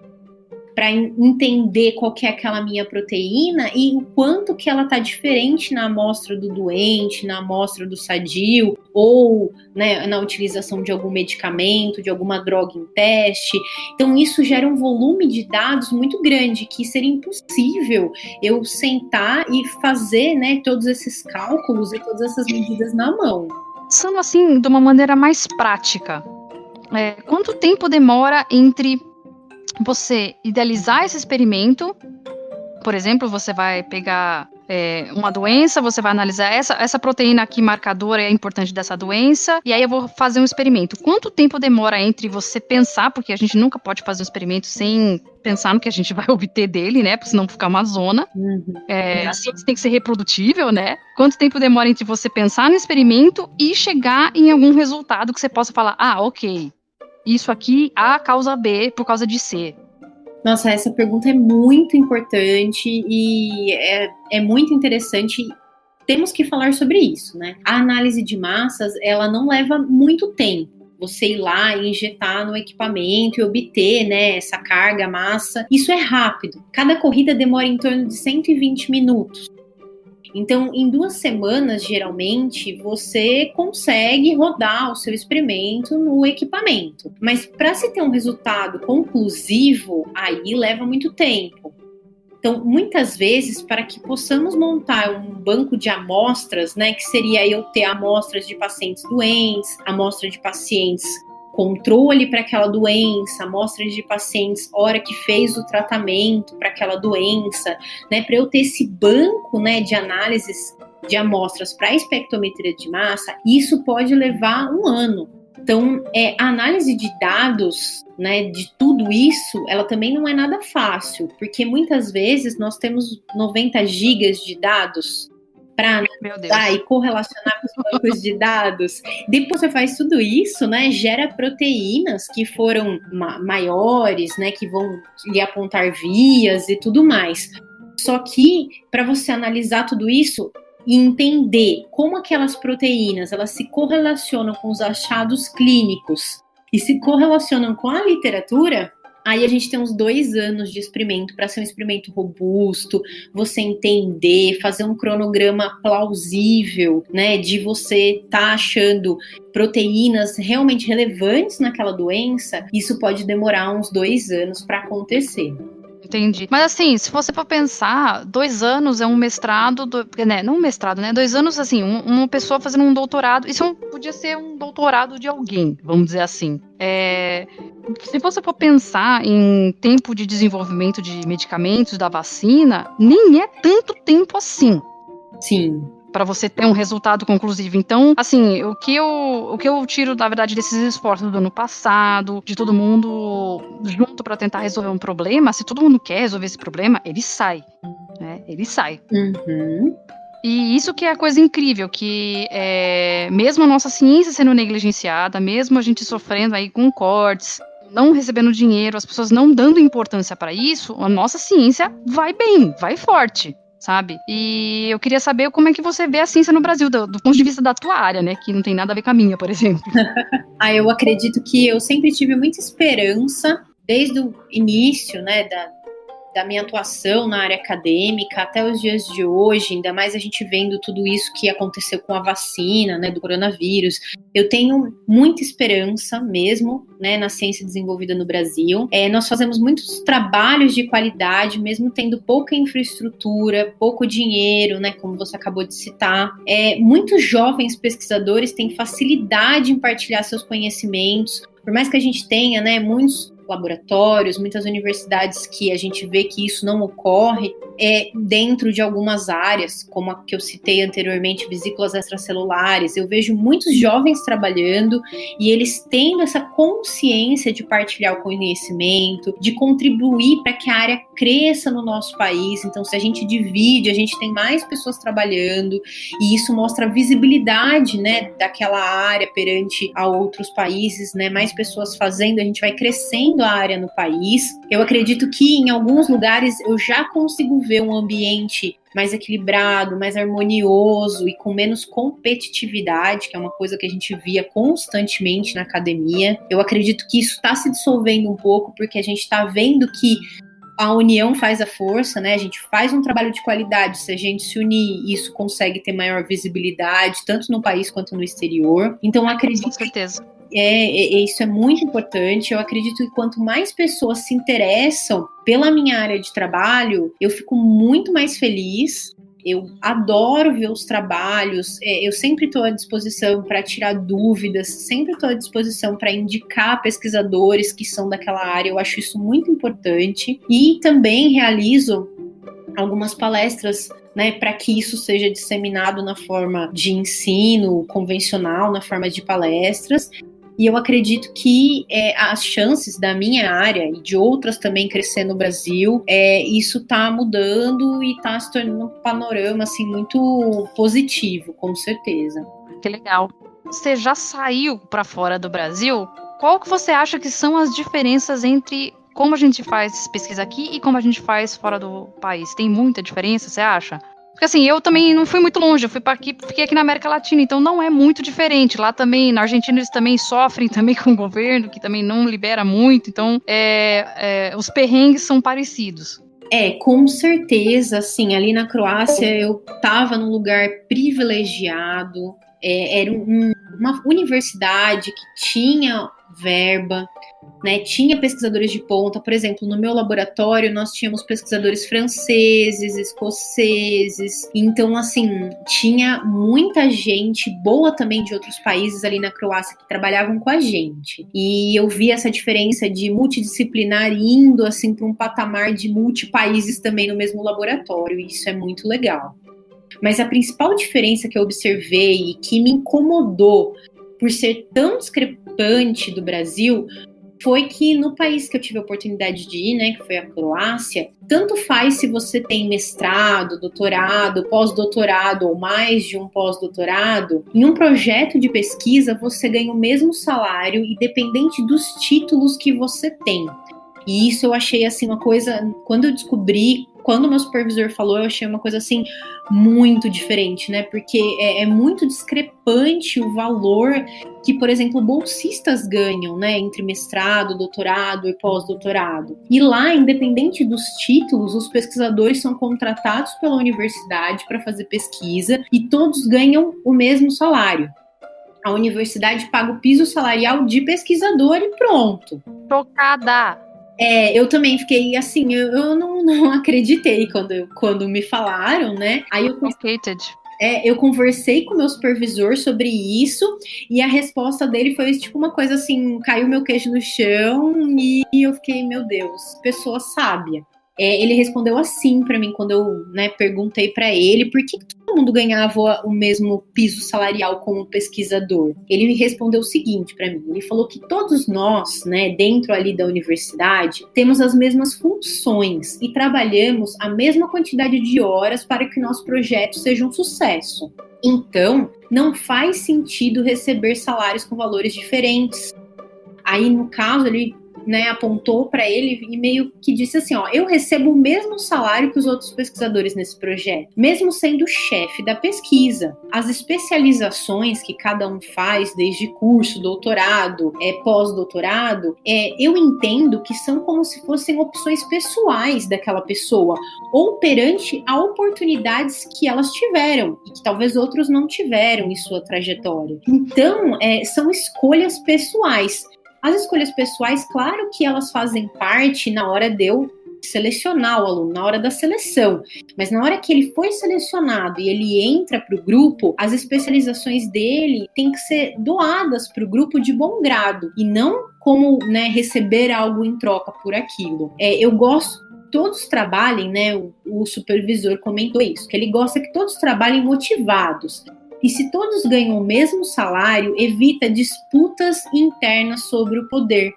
para entender qual que é aquela minha proteína e o quanto que ela está diferente na amostra do doente, na amostra do sadio, ou, né, na utilização de algum medicamento, de alguma droga em teste. Então isso gera um volume de dados muito grande, que seria impossível eu sentar e fazer, né, todos esses cálculos e todas essas medidas na mão. Pensando assim, de uma maneira mais prática, quanto tempo demora entre você idealizar esse experimento? Por exemplo, você vai pegar uma doença, você vai analisar essa proteína aqui marcadora é importante dessa doença, e aí eu vou fazer um experimento. Quanto tempo demora entre você pensar, porque a gente nunca pode fazer um experimento sem pensar no que a gente vai obter dele, né? Porque senão ficar uma zona. A ciência tem que ser reprodutível, né? Quanto tempo demora entre você pensar no experimento e chegar em algum resultado que você possa falar, ok, isso aqui A causa B por causa de C? Nossa, essa pergunta é muito importante e é muito interessante. Temos que falar sobre isso, né? A análise de massas, ela não leva muito tempo. Você ir lá e injetar no equipamento e obter, né, essa carga, massa. Isso é rápido. Cada corrida demora em torno de 120 minutos. Então, em 2 semanas, geralmente, você consegue rodar o seu experimento no equipamento. Mas para se ter um resultado conclusivo, aí leva muito tempo. Então, muitas vezes, para que possamos montar um banco de amostras, né, que seria eu ter amostras de pacientes doentes, amostra de pacientes controle para aquela doença, amostras de pacientes hora que fez o tratamento para aquela doença, né, para eu ter esse banco, né, de análises de amostras para espectrometria de massa, isso pode levar 1 ano. Então, a análise de dados, né, de tudo isso, ela também não é nada fácil, porque muitas vezes nós temos 90 gigas de dados para analisar e correlacionar com os bancos de dados. Depois você faz tudo isso, né, gera proteínas que foram maiores, né, que vão lhe apontar vias e tudo mais. Só que, para você analisar tudo isso e entender como aquelas proteínas elas se correlacionam com os achados clínicos e se correlacionam com a literatura, aí a gente tem uns 2 anos de experimento para ser um experimento robusto, você entender, fazer um cronograma plausível, né, de você tá achando proteínas realmente relevantes naquela doença. Isso pode demorar uns 2 anos para acontecer. Entendi. Mas assim, se você for pensar, 2 anos é um mestrado, né? Não um mestrado, né? 2 anos, assim, uma pessoa fazendo um doutorado, isso podia ser um doutorado de alguém, vamos dizer assim. Se você for pensar em tempo de desenvolvimento de medicamentos, da vacina, nem é tanto tempo assim. Sim. Para você ter um resultado conclusivo. Então, assim, o que eu tiro, na verdade, desses esforços do ano passado, de todo mundo junto para tentar resolver um problema, se todo mundo quer resolver esse problema, ele sai, né? Ele sai. Uhum. E isso que é a coisa incrível, que mesmo a nossa ciência sendo negligenciada, mesmo a gente sofrendo aí com cortes, não recebendo dinheiro, as pessoas não dando importância para isso, a nossa ciência vai bem, vai forte. Sabe? E eu queria saber como é que você vê a ciência no Brasil, do ponto de vista da tua área, né? Que não tem nada a ver com a minha, por exemplo. Eu acredito que eu sempre tive muita esperança, desde o início, né, da minha atuação na área acadêmica até os dias de hoje, ainda mais a gente vendo tudo isso que aconteceu com a vacina, né, do coronavírus. Eu tenho muita esperança mesmo, né, na ciência desenvolvida no Brasil. Nós fazemos muitos trabalhos de qualidade, mesmo tendo pouca infraestrutura, pouco dinheiro, né, como você acabou de citar. Muitos jovens pesquisadores têm facilidade em partilhar seus conhecimentos, por mais que a gente tenha, né, muitos laboratórios, muitas universidades que a gente vê que isso não ocorre, dentro de algumas áreas, como a que eu citei anteriormente, vesículas extracelulares. Eu vejo muitos jovens trabalhando e eles tendo essa consciência de partilhar o conhecimento, de contribuir para que a área cresça no nosso país. Então, se a gente divide, a gente tem mais pessoas trabalhando e isso mostra a visibilidade, né, daquela área perante a outros países, né, mais pessoas fazendo, a gente vai crescendo a área no país. Eu acredito que em alguns lugares eu já consigo ver um ambiente mais equilibrado, mais harmonioso e com menos competitividade, que é uma coisa que a gente via constantemente na academia. Eu acredito que isso está se dissolvendo um pouco, porque a gente está vendo que a união faz a força, né? A gente faz um trabalho de qualidade, se a gente se unir, isso consegue ter maior visibilidade, tanto no país quanto no exterior. Então, acredito Com certeza. isso é muito importante. Eu acredito que quanto mais pessoas se interessam pela minha área de trabalho, eu fico muito mais feliz. Eu adoro ver os trabalhos, eu sempre estou à disposição para tirar dúvidas, sempre estou à disposição para indicar pesquisadores que são daquela área, eu acho isso muito importante. E também realizo algumas palestras, né, para que isso seja disseminado na forma de ensino convencional, na forma de palestras. E eu acredito que as chances da minha área e de outras também crescer no Brasil, isso está mudando e está se tornando um panorama assim, muito positivo, com certeza. Que legal. Você já saiu para fora do Brasil? Qual que você acha que são as diferenças entre como a gente faz pesquisa aqui e como a gente faz fora do país? Tem muita diferença, você acha? Porque assim, eu também não fui muito longe, eu fui para aqui, fiquei aqui na América Latina, então não é muito diferente. Lá também, na Argentina, eles também sofrem também com o governo, que também não libera muito, então os perrengues são parecidos. Com certeza, assim, ali na Croácia eu estava num lugar privilegiado, era uma universidade que tinha verba, né, tinha pesquisadores de ponta. Por exemplo, no meu laboratório nós tínhamos pesquisadores franceses, escoceses, então assim, tinha muita gente boa também de outros países ali na Croácia que trabalhavam com a gente, e eu vi essa diferença de multidisciplinar indo assim para um patamar de multipaíses também no mesmo laboratório, e isso é muito legal. Mas a principal diferença que eu observei e que me incomodou por ser tão discrepante do Brasil foi que no país que eu tive a oportunidade de ir, né, que foi a Croácia, tanto faz se você tem mestrado, doutorado, pós-doutorado ou mais de um pós-doutorado, em um projeto de pesquisa você ganha o mesmo salário independente dos títulos que você tem. E isso eu achei assim uma coisa, quando eu descobri, quando o meu supervisor falou, eu achei uma coisa assim muito diferente, né? Porque é muito discrepante o valor que, por exemplo, bolsistas ganham, né? Entre mestrado, doutorado e pós-doutorado. E lá, independente dos títulos, os pesquisadores são contratados pela universidade para fazer pesquisa e todos ganham o mesmo salário. A universidade paga o piso salarial de pesquisador e pronto. Chocada! Eu também fiquei assim, eu não acreditei quando me falaram, né? Aí eu conversei com o meu supervisor sobre isso e a resposta dele foi tipo uma coisa assim, caiu meu queijo no chão e eu fiquei, meu Deus, pessoa sábia. Ele respondeu assim para mim quando eu, né, perguntei para ele por que todo mundo ganhava o mesmo piso salarial como pesquisador. Ele me respondeu o seguinte para mim, ele falou que todos nós, né, dentro ali da universidade, temos as mesmas funções e trabalhamos a mesma quantidade de horas para que o nosso projeto seja um sucesso. Então, não faz sentido receber salários com valores diferentes. Aí, no caso, ele, né, apontou para ele e meio que disse assim, ó, eu recebo o mesmo salário que os outros pesquisadores nesse projeto, mesmo sendo chefe da pesquisa. As especializações que cada um faz, desde curso, doutorado, pós-doutorado, eu entendo que são como se fossem opções pessoais daquela pessoa, ou perante a oportunidades que elas tiveram e que talvez outros não tiveram em sua trajetória. Então, são escolhas pessoais. As escolhas pessoais, claro que elas fazem parte na hora de eu selecionar o aluno, na hora da seleção. Mas na hora que ele foi selecionado e ele entra para o grupo, as especializações dele têm que ser doadas para o grupo de bom grado e não como, né, receber algo em troca por aquilo. Eu gosto que todos trabalhem, né, o supervisor comentou isso, que ele gosta que todos trabalhem motivados. E se todos ganham o mesmo salário, evita disputas internas sobre o poder.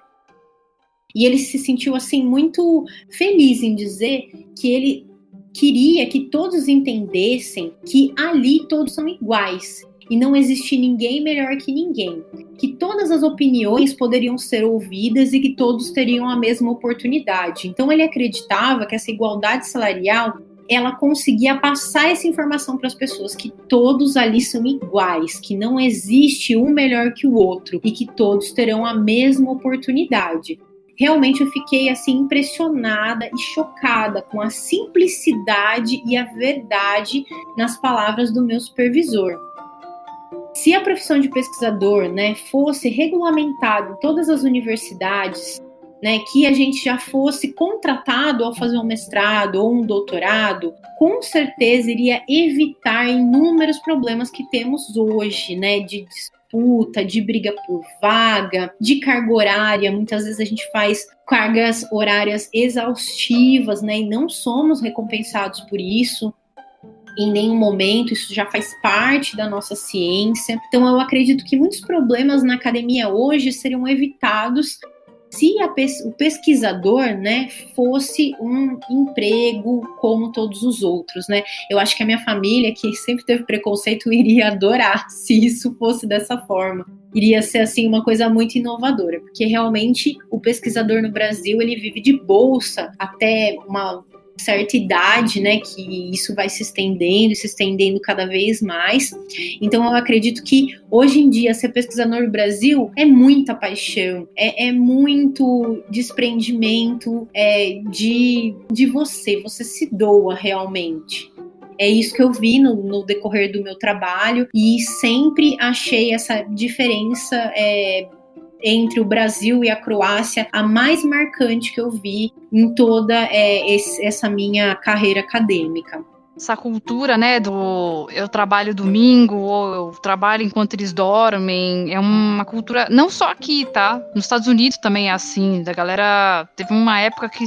E ele se sentiu assim muito feliz em dizer que ele queria que todos entendessem que ali todos são iguais e não existe ninguém melhor que ninguém, que todas as opiniões poderiam ser ouvidas e que todos teriam a mesma oportunidade. Então ele acreditava que essa igualdade salarial, ela conseguia passar essa informação para as pessoas, que todos ali são iguais, que não existe um melhor que o outro e que todos terão a mesma oportunidade. realmente eu fiquei assim impressionada e chocada com a simplicidade e a verdade nas palavras do meu supervisor. Se a profissão de pesquisador, né, fosse regulamentada em todas as universidades, né, que a gente já fosse contratado ao fazer um mestrado ou um doutorado, com certeza iria evitar inúmeros problemas que temos hoje, né, de disputa, de briga por vaga, de carga horária. Muitas vezes a gente faz cargas horárias exaustivas, né, e não somos recompensados por isso em nenhum momento. Isso já faz parte da nossa ciência. Então eu acredito que muitos problemas na academia hoje seriam evitados se o pesquisador, né, fosse um emprego como todos os outros, né? Eu acho que a minha família, que sempre teve preconceito, iria adorar se isso fosse dessa forma. Iria ser, assim, uma coisa muito inovadora, porque realmente o pesquisador no Brasil, ele vive de bolsa até uma certa idade, né, que isso vai se estendendo cada vez mais. Então eu acredito que hoje em dia ser pesquisador no Brasil é muita paixão, é muito desprendimento de você se doa realmente. É isso que eu vi no decorrer do meu trabalho e sempre achei essa diferença entre o Brasil e a Croácia a mais marcante que eu vi em toda essa minha carreira acadêmica. Essa cultura, né, do eu trabalho domingo ou eu trabalho enquanto eles dormem, é uma cultura, não só aqui, tá? Nos Estados Unidos também é assim, da galera, teve uma época que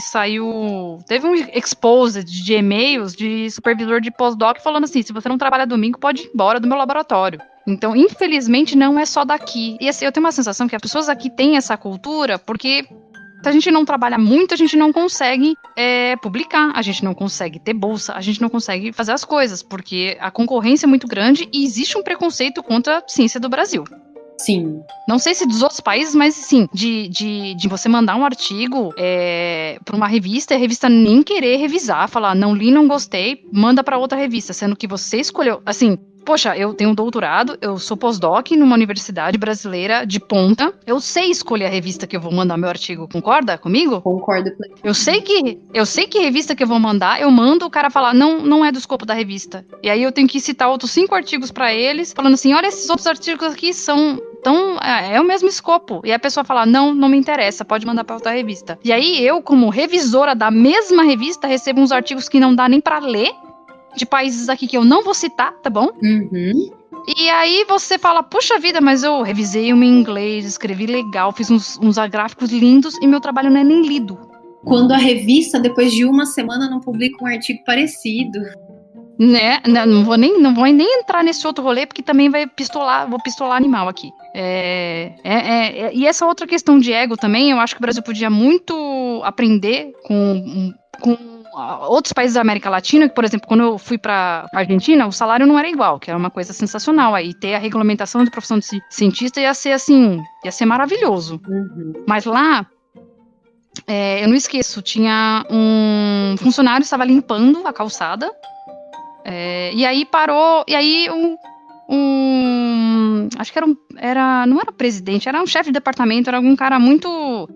teve um exposed de e-mails de supervisor de pós-doc falando assim, se você não trabalha domingo, pode ir embora do meu laboratório. Então, infelizmente, não é só daqui. E assim, eu tenho uma sensação que as pessoas aqui têm essa cultura porque se a gente não trabalha muito, a gente não consegue publicar, a gente não consegue ter bolsa, a gente não consegue fazer as coisas, porque a concorrência é muito grande e existe um preconceito contra a ciência do Brasil. Sim. Não sei se dos outros países, mas sim, de você mandar um artigo para uma revista e a revista nem querer revisar, falar, não li, não gostei, manda para outra revista, sendo que você escolheu, assim, poxa, eu tenho um doutorado, eu sou pós-doc numa universidade brasileira de ponta, eu sei escolher a revista que eu vou mandar meu artigo, concorda comigo? Concordo. Eu sei que revista que eu vou mandar, eu mando o cara falar, não é do escopo da revista. E aí eu tenho que citar outros 5 artigos para eles, falando assim, olha, esses outros artigos aqui é o mesmo escopo. E a pessoa fala, não me interessa, pode mandar para outra revista. E aí eu, como revisora da mesma revista, recebo uns artigos que não dá nem para ler, de países aqui que eu não vou citar, tá bom? Uhum. E aí você fala, puxa vida, mas eu revisei o meu inglês, escrevi legal, fiz uns gráficos lindos e meu trabalho não é nem lido. Quando a revista, depois de uma semana, não publica um artigo parecido. Né? Não vou nem entrar nesse outro rolê, porque também vou pistolar animal aqui. E essa outra questão de ego também, eu acho que o Brasil podia muito aprender com outros países da América Latina, que, por exemplo, quando eu fui para Argentina, o salário não era igual, que era uma coisa sensacional. Aí ter a regulamentação de profissão de cientista ia ser maravilhoso. Uhum. Mas lá, eu não esqueço, tinha um funcionário que estava limpando a calçada, e aí parou, e aí acho que não era presidente, era um chefe de departamento, era algum cara muito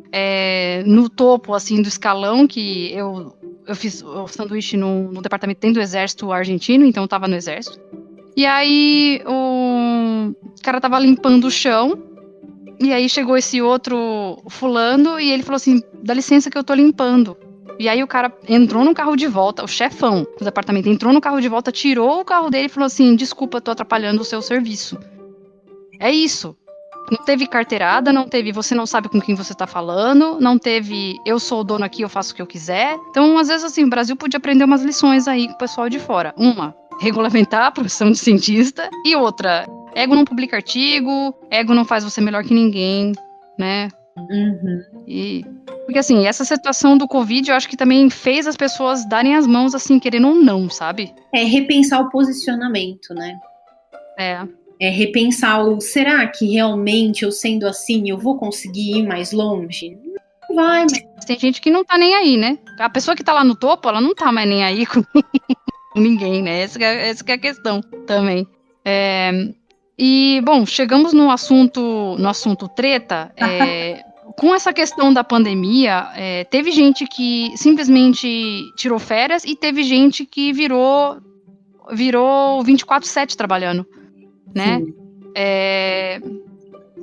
no topo, assim, do escalão, que eu fiz o sanduíche no departamento dentro do exército argentino, então eu tava no exército. E aí o cara tava limpando o chão, e aí chegou esse outro fulano, e ele falou assim, dá licença que eu tô limpando. E aí o cara entrou no carro de volta, o chefão do departamento entrou no carro de volta, tirou o carro dele e falou assim, desculpa, tô atrapalhando o seu serviço. É isso. Não teve carteirada, não teve você não sabe com quem você tá falando, não teve eu sou o dono aqui, eu faço o que eu quiser. Então, às vezes, assim, o Brasil podia aprender umas lições aí com o pessoal de fora. Uma, regulamentar a profissão de cientista. E outra, ego não publica artigo, ego não faz você melhor que ninguém, né? Uhum. Porque, assim, essa situação do Covid, eu acho que também fez as pessoas darem as mãos, assim, querendo ou não, sabe? Repensar o posicionamento, né? Repensar será que realmente eu sendo assim, eu vou conseguir ir mais longe? Não vai, mas... Tem gente que não tá nem aí, né? A pessoa que tá lá no topo, ela não tá mais nem aí com ninguém, né? Essa que é a questão também. E, bom, chegamos no assunto treta. com essa questão da pandemia, teve gente que simplesmente tirou férias e teve gente que virou 24/7 trabalhando, né?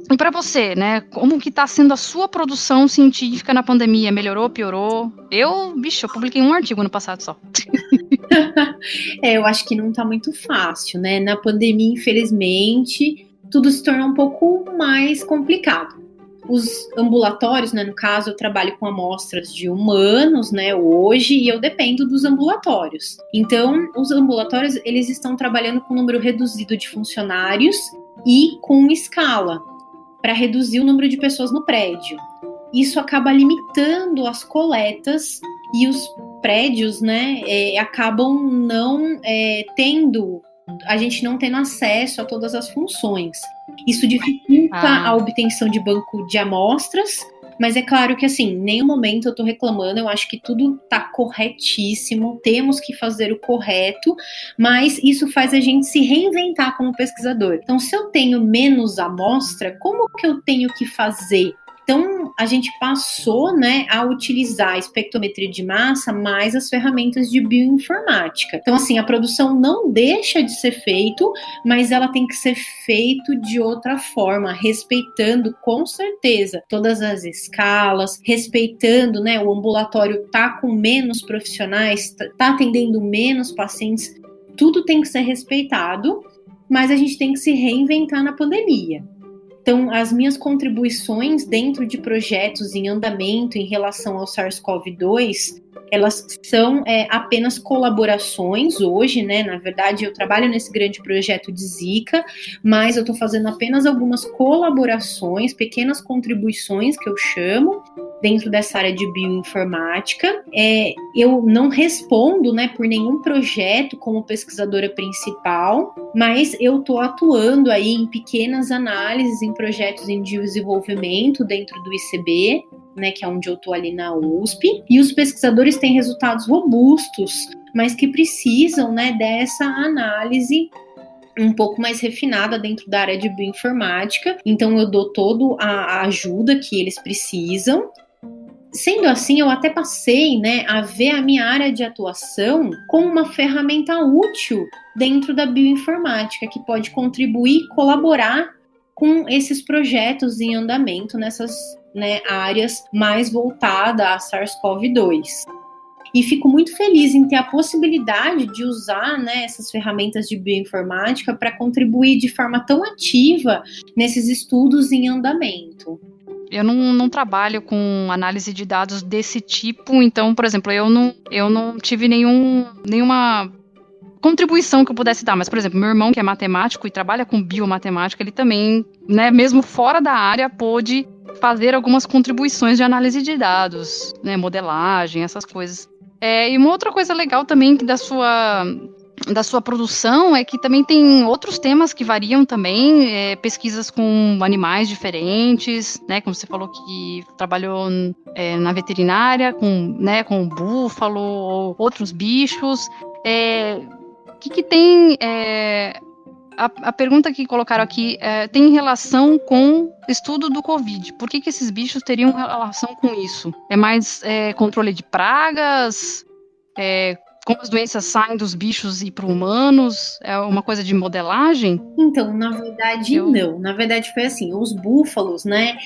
E para você, né? Como que tá sendo a sua produção científica na pandemia? Melhorou, piorou? Eu publiquei um artigo no passado só. Eu acho que não tá muito fácil, né? Na pandemia, infelizmente, tudo se tornou um pouco mais complicado. Os ambulatórios, né, no caso, eu trabalho com amostras de humanos, né, hoje, e eu dependo dos ambulatórios. Então, os ambulatórios, eles estão trabalhando com um número reduzido de funcionários e com escala, para reduzir o número de pessoas no prédio. Isso acaba limitando as coletas e os prédios, né, acabam não tendo, a gente não tendo acesso a todas as funções. Isso dificulta a obtenção de banco de amostras, mas é claro que, assim, em nenhum momento eu tô reclamando, eu acho que tudo tá corretíssimo, temos que fazer o correto, mas isso faz a gente se reinventar como pesquisador. Então, se eu tenho menos amostra, como que eu tenho que fazer? Então, a gente passou, né, a utilizar a espectrometria de massa mais as ferramentas de bioinformática. Então, assim, a produção não deixa de ser feito, mas ela tem que ser feito de outra forma, respeitando, com certeza, todas as escalas, respeitando, né, o ambulatório tá com menos profissionais, tá atendendo menos pacientes, tudo tem que ser respeitado, mas a gente tem que se reinventar na pandemia. Então, as minhas contribuições dentro de projetos em andamento em relação ao SARS-CoV-2, elas são apenas colaborações hoje, né? Na verdade, eu trabalho nesse grande projeto de Zika, mas eu estou fazendo apenas algumas colaborações, pequenas contribuições que eu chamo, dentro dessa área de bioinformática. Eu não respondo, né, por nenhum projeto como pesquisadora principal, mas eu estou atuando aí em pequenas análises, em projetos em desenvolvimento dentro do ICB, né, que é onde eu estou ali na USP, e os pesquisadores têm resultados robustos, mas que precisam, né, dessa análise um pouco mais refinada dentro da área de bioinformática. Então eu dou toda a ajuda que eles precisam. Sendo assim, eu até passei, né, a ver a minha área de atuação como uma ferramenta útil dentro da bioinformática, que pode contribuir e colaborar com esses projetos em andamento nessas, né, áreas mais voltadas a SARS-CoV-2. E fico muito feliz em ter a possibilidade de usar, né, essas ferramentas de bioinformática para contribuir de forma tão ativa nesses estudos em andamento. Eu não trabalho com análise de dados desse tipo, então, por exemplo, eu não tive nenhuma contribuição que eu pudesse dar, mas, por exemplo, meu irmão, que é matemático e trabalha com biomatemática, ele também, né, mesmo fora da área, pôde fazer algumas contribuições de análise de dados, né, modelagem, essas coisas. E uma outra coisa legal também da sua produção é que também tem outros temas que variam também, pesquisas com animais diferentes, né, como você falou que trabalhou na veterinária, com búfalo ou outros bichos. O que tem... A pergunta que colocaram aqui tem relação com estudo do Covid. Por que esses bichos teriam relação com isso? É mais controle de pragas? Como as doenças saem dos bichos e para humanos? É uma coisa de modelagem? Então, na verdade, não. Na verdade, foi assim, os búfalos, né,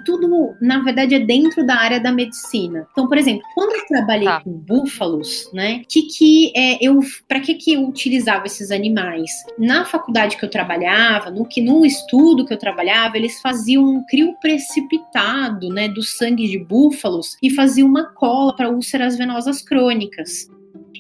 tudo, na verdade, é dentro da área da medicina. Então, por exemplo, quando eu trabalhei com búfalos, né, para que eu utilizava esses animais? Na faculdade que eu trabalhava, no estudo que eu trabalhava, eles faziam um crio precipitado, né, do sangue de búfalos e faziam uma cola para úlceras venosas crônicas.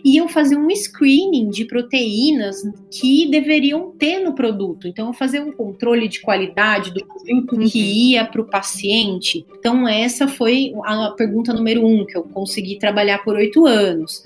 E eu fazia um screening de proteínas que deveriam ter no produto. Então, eu fazia um controle de qualidade do produto que ia para o paciente. Então, essa foi a pergunta número 1, que eu consegui trabalhar por 8 anos.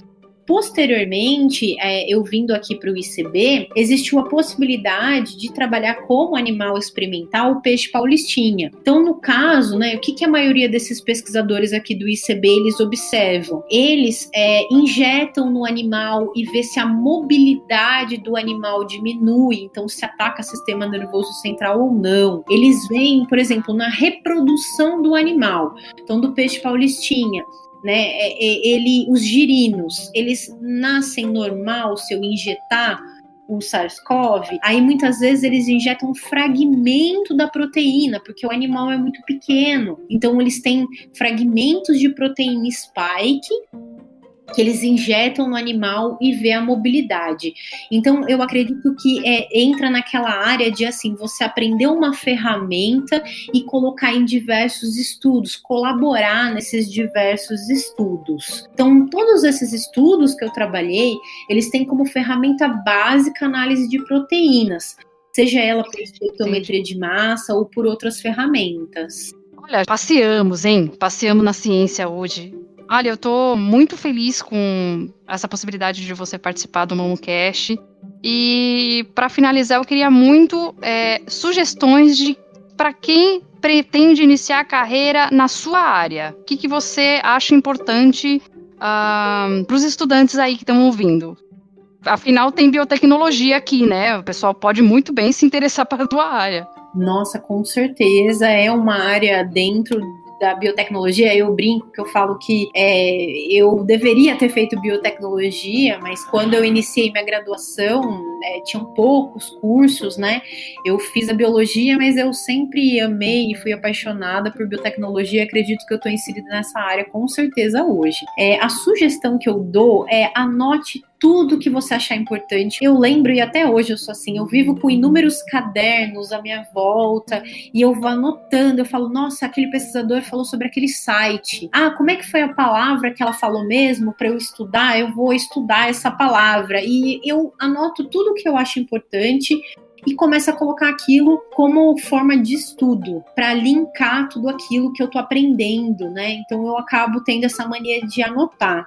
posteriormente, eu vindo aqui para o ICB, existiu a possibilidade de trabalhar como animal experimental o peixe paulistinha. Então, no caso, né, o que a maioria desses pesquisadores aqui do ICB, eles observam? Eles injetam no animal e vê se a mobilidade do animal diminui, então se ataca o sistema nervoso central ou não. Eles veem, por exemplo, na reprodução do animal, então do peixe paulistinha, né, os girinos, eles nascem normal se eu injetar o SARS-CoV, aí muitas vezes eles injetam um fragmento da proteína, porque o animal é muito pequeno, então eles têm fragmentos de proteína spike que eles injetam no animal e vê a mobilidade. Então, eu acredito que entra naquela área de, assim, você aprender uma ferramenta e colocar em diversos estudos, colaborar nesses diversos estudos. Então, todos esses estudos que eu trabalhei, eles têm como ferramenta básica análise de proteínas, seja ela por espectrometria de massa ou por outras ferramentas. Olha, passeamos, hein? Passeamos na ciência hoje. Olha, eu tô muito feliz com essa possibilidade de você participar do MamuCast. E, para finalizar, eu queria muito sugestões para quem pretende iniciar a carreira na sua área. O que você acha importante para os estudantes aí que estão ouvindo? Afinal, tem biotecnologia aqui, né? O pessoal pode muito bem se interessar para a tua área. Nossa, com certeza é uma área dentro da biotecnologia. Eu brinco que eu falo que eu deveria ter feito biotecnologia, mas quando eu iniciei minha graduação, tinham poucos cursos, né? Eu fiz a biologia, mas eu sempre amei e fui apaixonada por biotecnologia. Acredito que eu estou inserida nessa área com certeza hoje. A sugestão que eu dou é anote tudo que você achar importante. Eu lembro, e até hoje eu sou assim, eu vivo com inúmeros cadernos à minha volta, e eu vou anotando, eu falo, nossa, aquele pesquisador falou sobre aquele site. Ah, como é que foi a palavra que ela falou mesmo para eu estudar? Eu vou estudar essa palavra. E eu anoto tudo que eu acho importante e começo a colocar aquilo como forma de estudo, para linkar tudo aquilo que eu tô aprendendo, né? Então eu acabo tendo essa mania de anotar.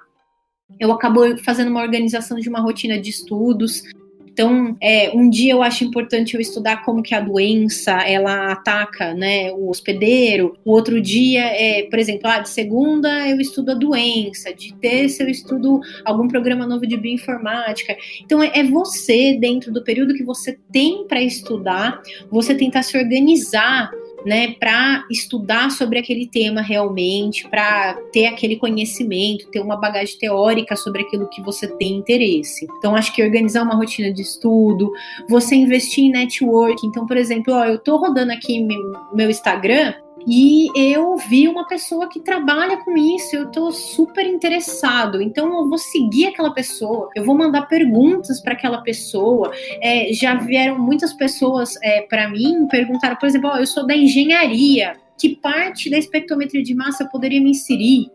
Eu acabo fazendo uma organização de uma rotina de estudos. Então, um dia eu acho importante eu estudar como que a doença, ela ataca, né, o hospedeiro. O outro dia, por exemplo, de segunda eu estudo a doença, de terça eu estudo algum programa novo de bioinformática. Então, é você, dentro do período que você tem para estudar, você tentar se organizar, né, para estudar sobre aquele tema realmente, para ter aquele conhecimento, ter uma bagagem teórica sobre aquilo que você tem interesse. Então, acho que organizar uma rotina de estudo, você investir em network. Então, por exemplo, eu tô rodando aqui meu Instagram e eu vi uma pessoa que trabalha com isso, eu tô super interessado, então eu vou seguir aquela pessoa, eu vou mandar perguntas para aquela pessoa. Já vieram muitas pessoas para mim, perguntaram, por exemplo, eu sou da engenharia, que parte da espectrometria de massa eu poderia me inserir?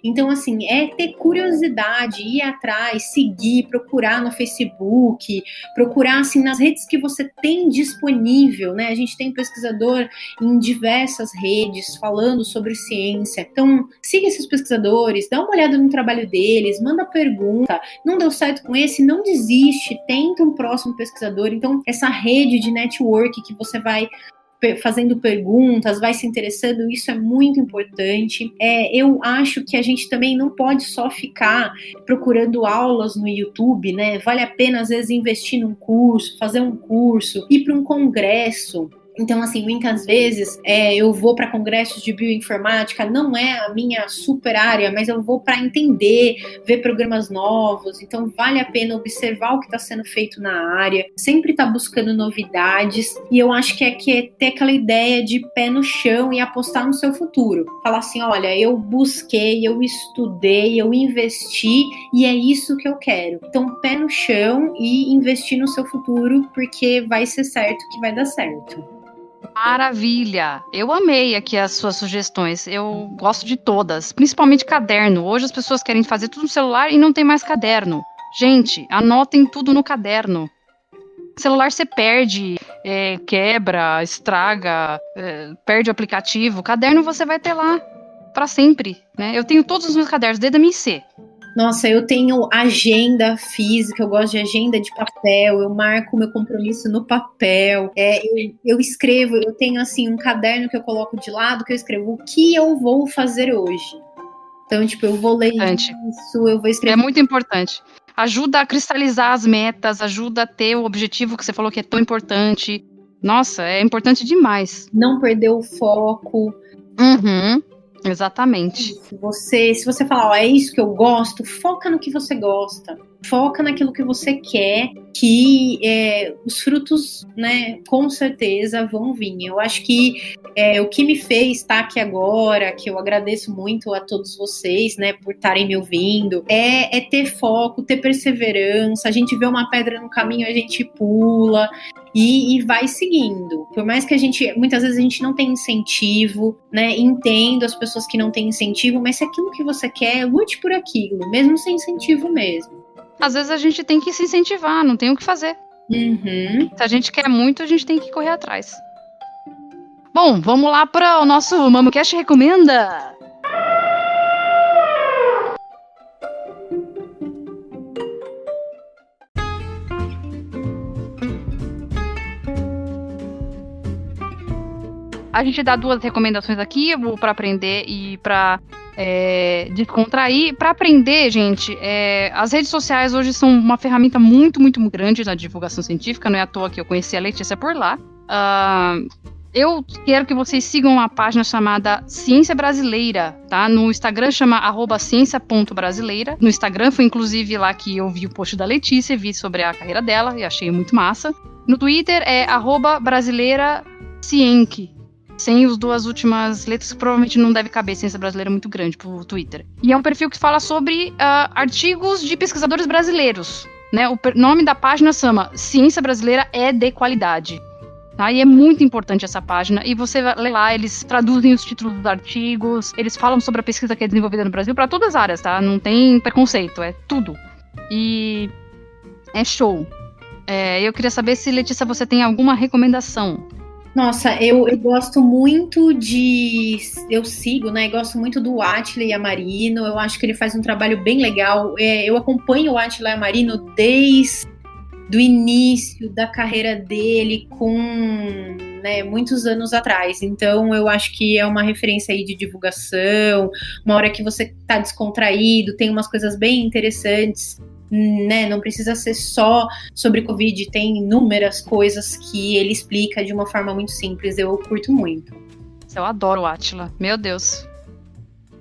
Então, assim, ter curiosidade, ir atrás, seguir, procurar no Facebook, procurar, assim, nas redes que você tem disponível, né? A gente tem pesquisador em diversas redes falando sobre ciência. Então, siga esses pesquisadores, dá uma olhada no trabalho deles, manda pergunta. Não deu certo com esse? Não desiste, tenta um próximo pesquisador. Então, essa rede de network que você vai fazendo perguntas, vai se interessando, isso é muito importante. Eu acho que a gente também não pode só ficar procurando aulas no YouTube, né? Vale a pena, às vezes, investir num curso, fazer um curso, ir para um congresso. Então, assim, muitas vezes eu vou para congressos de bioinformática, não é a minha super área, mas eu vou para entender, ver programas novos. Então, vale a pena observar o que está sendo feito na área, sempre estar buscando novidades. E eu acho que é ter aquela ideia de pé no chão e apostar no seu futuro. Falar assim, olha, eu busquei, eu estudei, eu investi e é isso que eu quero. Então, pé no chão e investir no seu futuro, porque vai ser certo que vai dar certo. Maravilha! Eu amei aqui as suas sugestões. Eu gosto de todas, principalmente caderno. Hoje as pessoas querem fazer tudo no celular e não tem mais caderno. Gente, anotem tudo no caderno. Celular você perde, quebra, estraga, perde o aplicativo. Caderno você vai ter lá para sempre, né? Eu tenho todos os meus cadernos desde a minha IC. Nossa, eu tenho agenda física, eu gosto de agenda de papel, eu marco meu compromisso no papel, eu escrevo, eu tenho assim um caderno que eu coloco de lado, que eu escrevo o que eu vou fazer hoje. Então, tipo, eu vou ler isso, eu vou escrever. É muito importante. Ajuda a cristalizar as metas, ajuda a ter o objetivo que você falou que é tão importante. Nossa, é importante demais. Não perder o foco. Uhum, exatamente. Se você falar, ó, é isso que eu gosto, foca no que você gosta. Foca naquilo que você quer, que os frutos, né, com certeza vão vir. Eu acho que o que me fez estar aqui agora, que eu agradeço muito a todos vocês, né, por estarem me ouvindo, é ter foco, ter perseverança. A gente vê uma pedra no caminho, a gente pula e vai seguindo. Por mais que muitas vezes a gente não tem incentivo, né, entendo as pessoas que não têm incentivo, mas se aquilo que você quer, lute por aquilo, mesmo sem incentivo mesmo. Às vezes a gente tem que se incentivar, não tem o que fazer. Uhum. Se a gente quer muito, a gente tem que correr atrás. Bom, vamos lá para o nosso MamoCast Recomenda. A gente dá 2 recomendações aqui, para aprender e para descontrair. Para aprender, gente, as redes sociais hoje são uma ferramenta muito, muito grande na divulgação científica. Não é à toa que eu conheci a Letícia por lá. Eu quero que vocês sigam uma página chamada Ciência Brasileira, tá? No Instagram chama @ciência.brasileira. No Instagram foi inclusive lá que eu vi o post da Letícia, vi sobre a carreira dela e achei muito massa. No Twitter é @brasileiracienc. Sem as 2 últimas letras, que provavelmente não deve caber, Ciência Brasileira é muito grande pro Twitter. E é um perfil que fala sobre artigos de pesquisadores brasileiros, né? O nome da página chama Ciência Brasileira é de Qualidade. Tá? E é muito importante essa página, e você lê lá, eles traduzem os títulos dos artigos, eles falam sobre a pesquisa que é desenvolvida no Brasil para todas as áreas, tá? Não tem preconceito, é tudo. E é show. Eu queria saber se, Letícia, você tem alguma recomendação. Nossa, eu gosto muito eu sigo, né, gosto muito do Átila Yamarino, eu acho que ele faz um trabalho bem legal, eu acompanho o Átila Yamarino desde o início da carreira dele, muitos anos atrás, então eu acho que é uma referência aí de divulgação, uma hora que você tá descontraído, tem umas coisas bem interessantes, né, não precisa ser só sobre Covid, tem inúmeras coisas que ele explica de uma forma muito simples, eu curto muito. Eu adoro o Átila, meu Deus.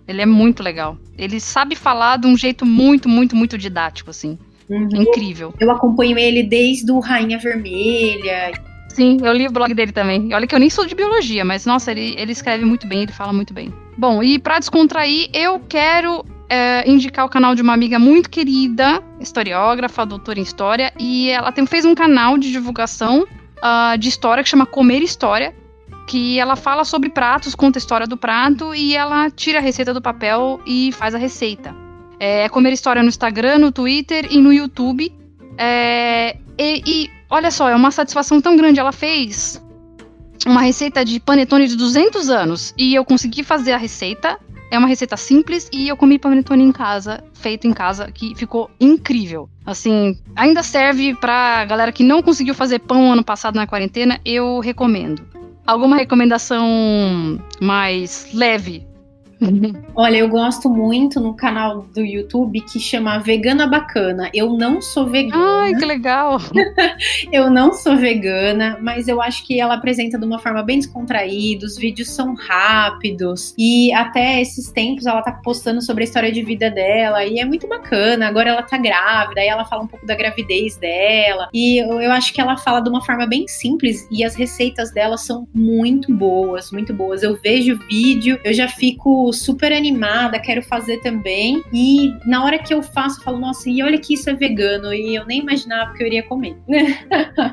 Ele é muito legal. Ele sabe falar de um jeito muito, muito, muito didático, assim. Uhum. Incrível. Eu acompanho ele desde o Rainha Vermelha. Sim, eu li o blog dele também. E olha que eu nem sou de biologia, mas nossa, ele escreve muito bem, ele fala muito bem. Bom, e pra descontrair, eu quero indicar o canal de uma amiga muito querida, historiógrafa, doutora em história, e ela fez um canal de divulgação de história que chama Comer História, que ela fala sobre pratos, conta a história do prato e ela tira a receita do papel e faz a receita. Comer História no Instagram, no Twitter e no YouTube. E olha só, é uma satisfação tão grande. Ela fez uma receita de panetone de 200 anos e eu consegui fazer a receita. É uma receita simples e eu comi panetone em casa, feito em casa, que ficou incrível. Assim, ainda serve pra galera que não conseguiu fazer pão ano passado na quarentena, eu recomendo. Alguma recomendação mais leve? Olha, eu gosto muito no canal do YouTube que chama Vegana Bacana. Eu não sou vegana. Ai, que legal! Eu não sou vegana, mas eu acho que ela apresenta de uma forma bem descontraída, os vídeos são rápidos, e até esses tempos ela tá postando sobre a história de vida dela, e é muito bacana. Agora ela tá grávida, aí ela fala um pouco da gravidez dela, e eu acho que ela fala de uma forma bem simples, e as receitas dela são muito boas, muito boas. Eu vejo o vídeo, eu já fico super animada, quero fazer também, e na hora que eu faço, eu falo, nossa, e olha que isso é vegano, e eu nem imaginava que eu iria comer.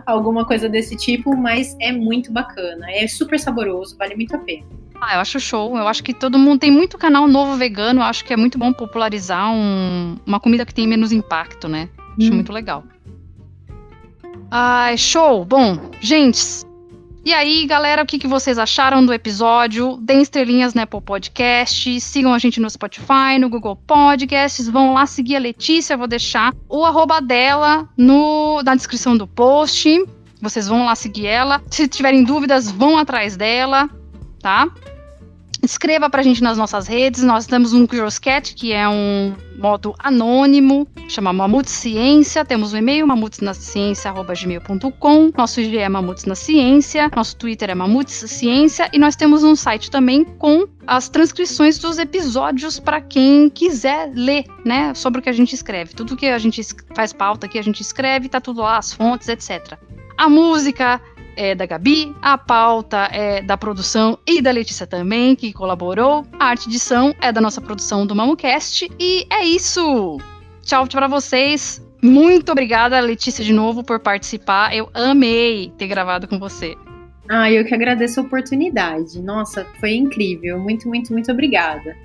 Alguma coisa desse tipo, mas é muito bacana, é super saboroso, vale muito a pena. Eu acho show, eu acho que todo mundo tem muito canal novo vegano, eu acho que é muito bom popularizar uma comida que tem menos impacto, né? Acho muito legal. Show! Bom, gente, E aí, galera, o que vocês acharam do episódio? Deem estrelinhas no Apple Podcast, sigam a gente no Spotify, no Google Podcasts, vão lá seguir a Letícia, eu vou deixar o @ dela na descrição do post, vocês vão lá seguir ela. Se tiverem dúvidas, vão atrás dela, tá? Escreva pra gente nas nossas redes, nós temos um Curioscat, que é um modo anônimo, chama Mamutes Ciência, temos o e-mail mamutesnaciencia@gmail.com, nosso IG é Mamutes na Ciência, nosso Twitter é Mamutes Ciência, e nós temos um site também com as transcrições dos episódios para quem quiser ler, né, sobre o que a gente escreve. Tudo que a gente faz pauta aqui, a gente escreve, tá tudo lá, as fontes, etc. A música é da Gabi, a pauta é da produção e da Letícia também, que colaborou. A arte edição é da nossa produção do MamuCast. E é isso! Tchau pra vocês. Muito obrigada, Letícia, de novo, por participar. Eu amei ter gravado com você. Eu que agradeço a oportunidade. Nossa, foi incrível. Muito, muito, muito obrigada.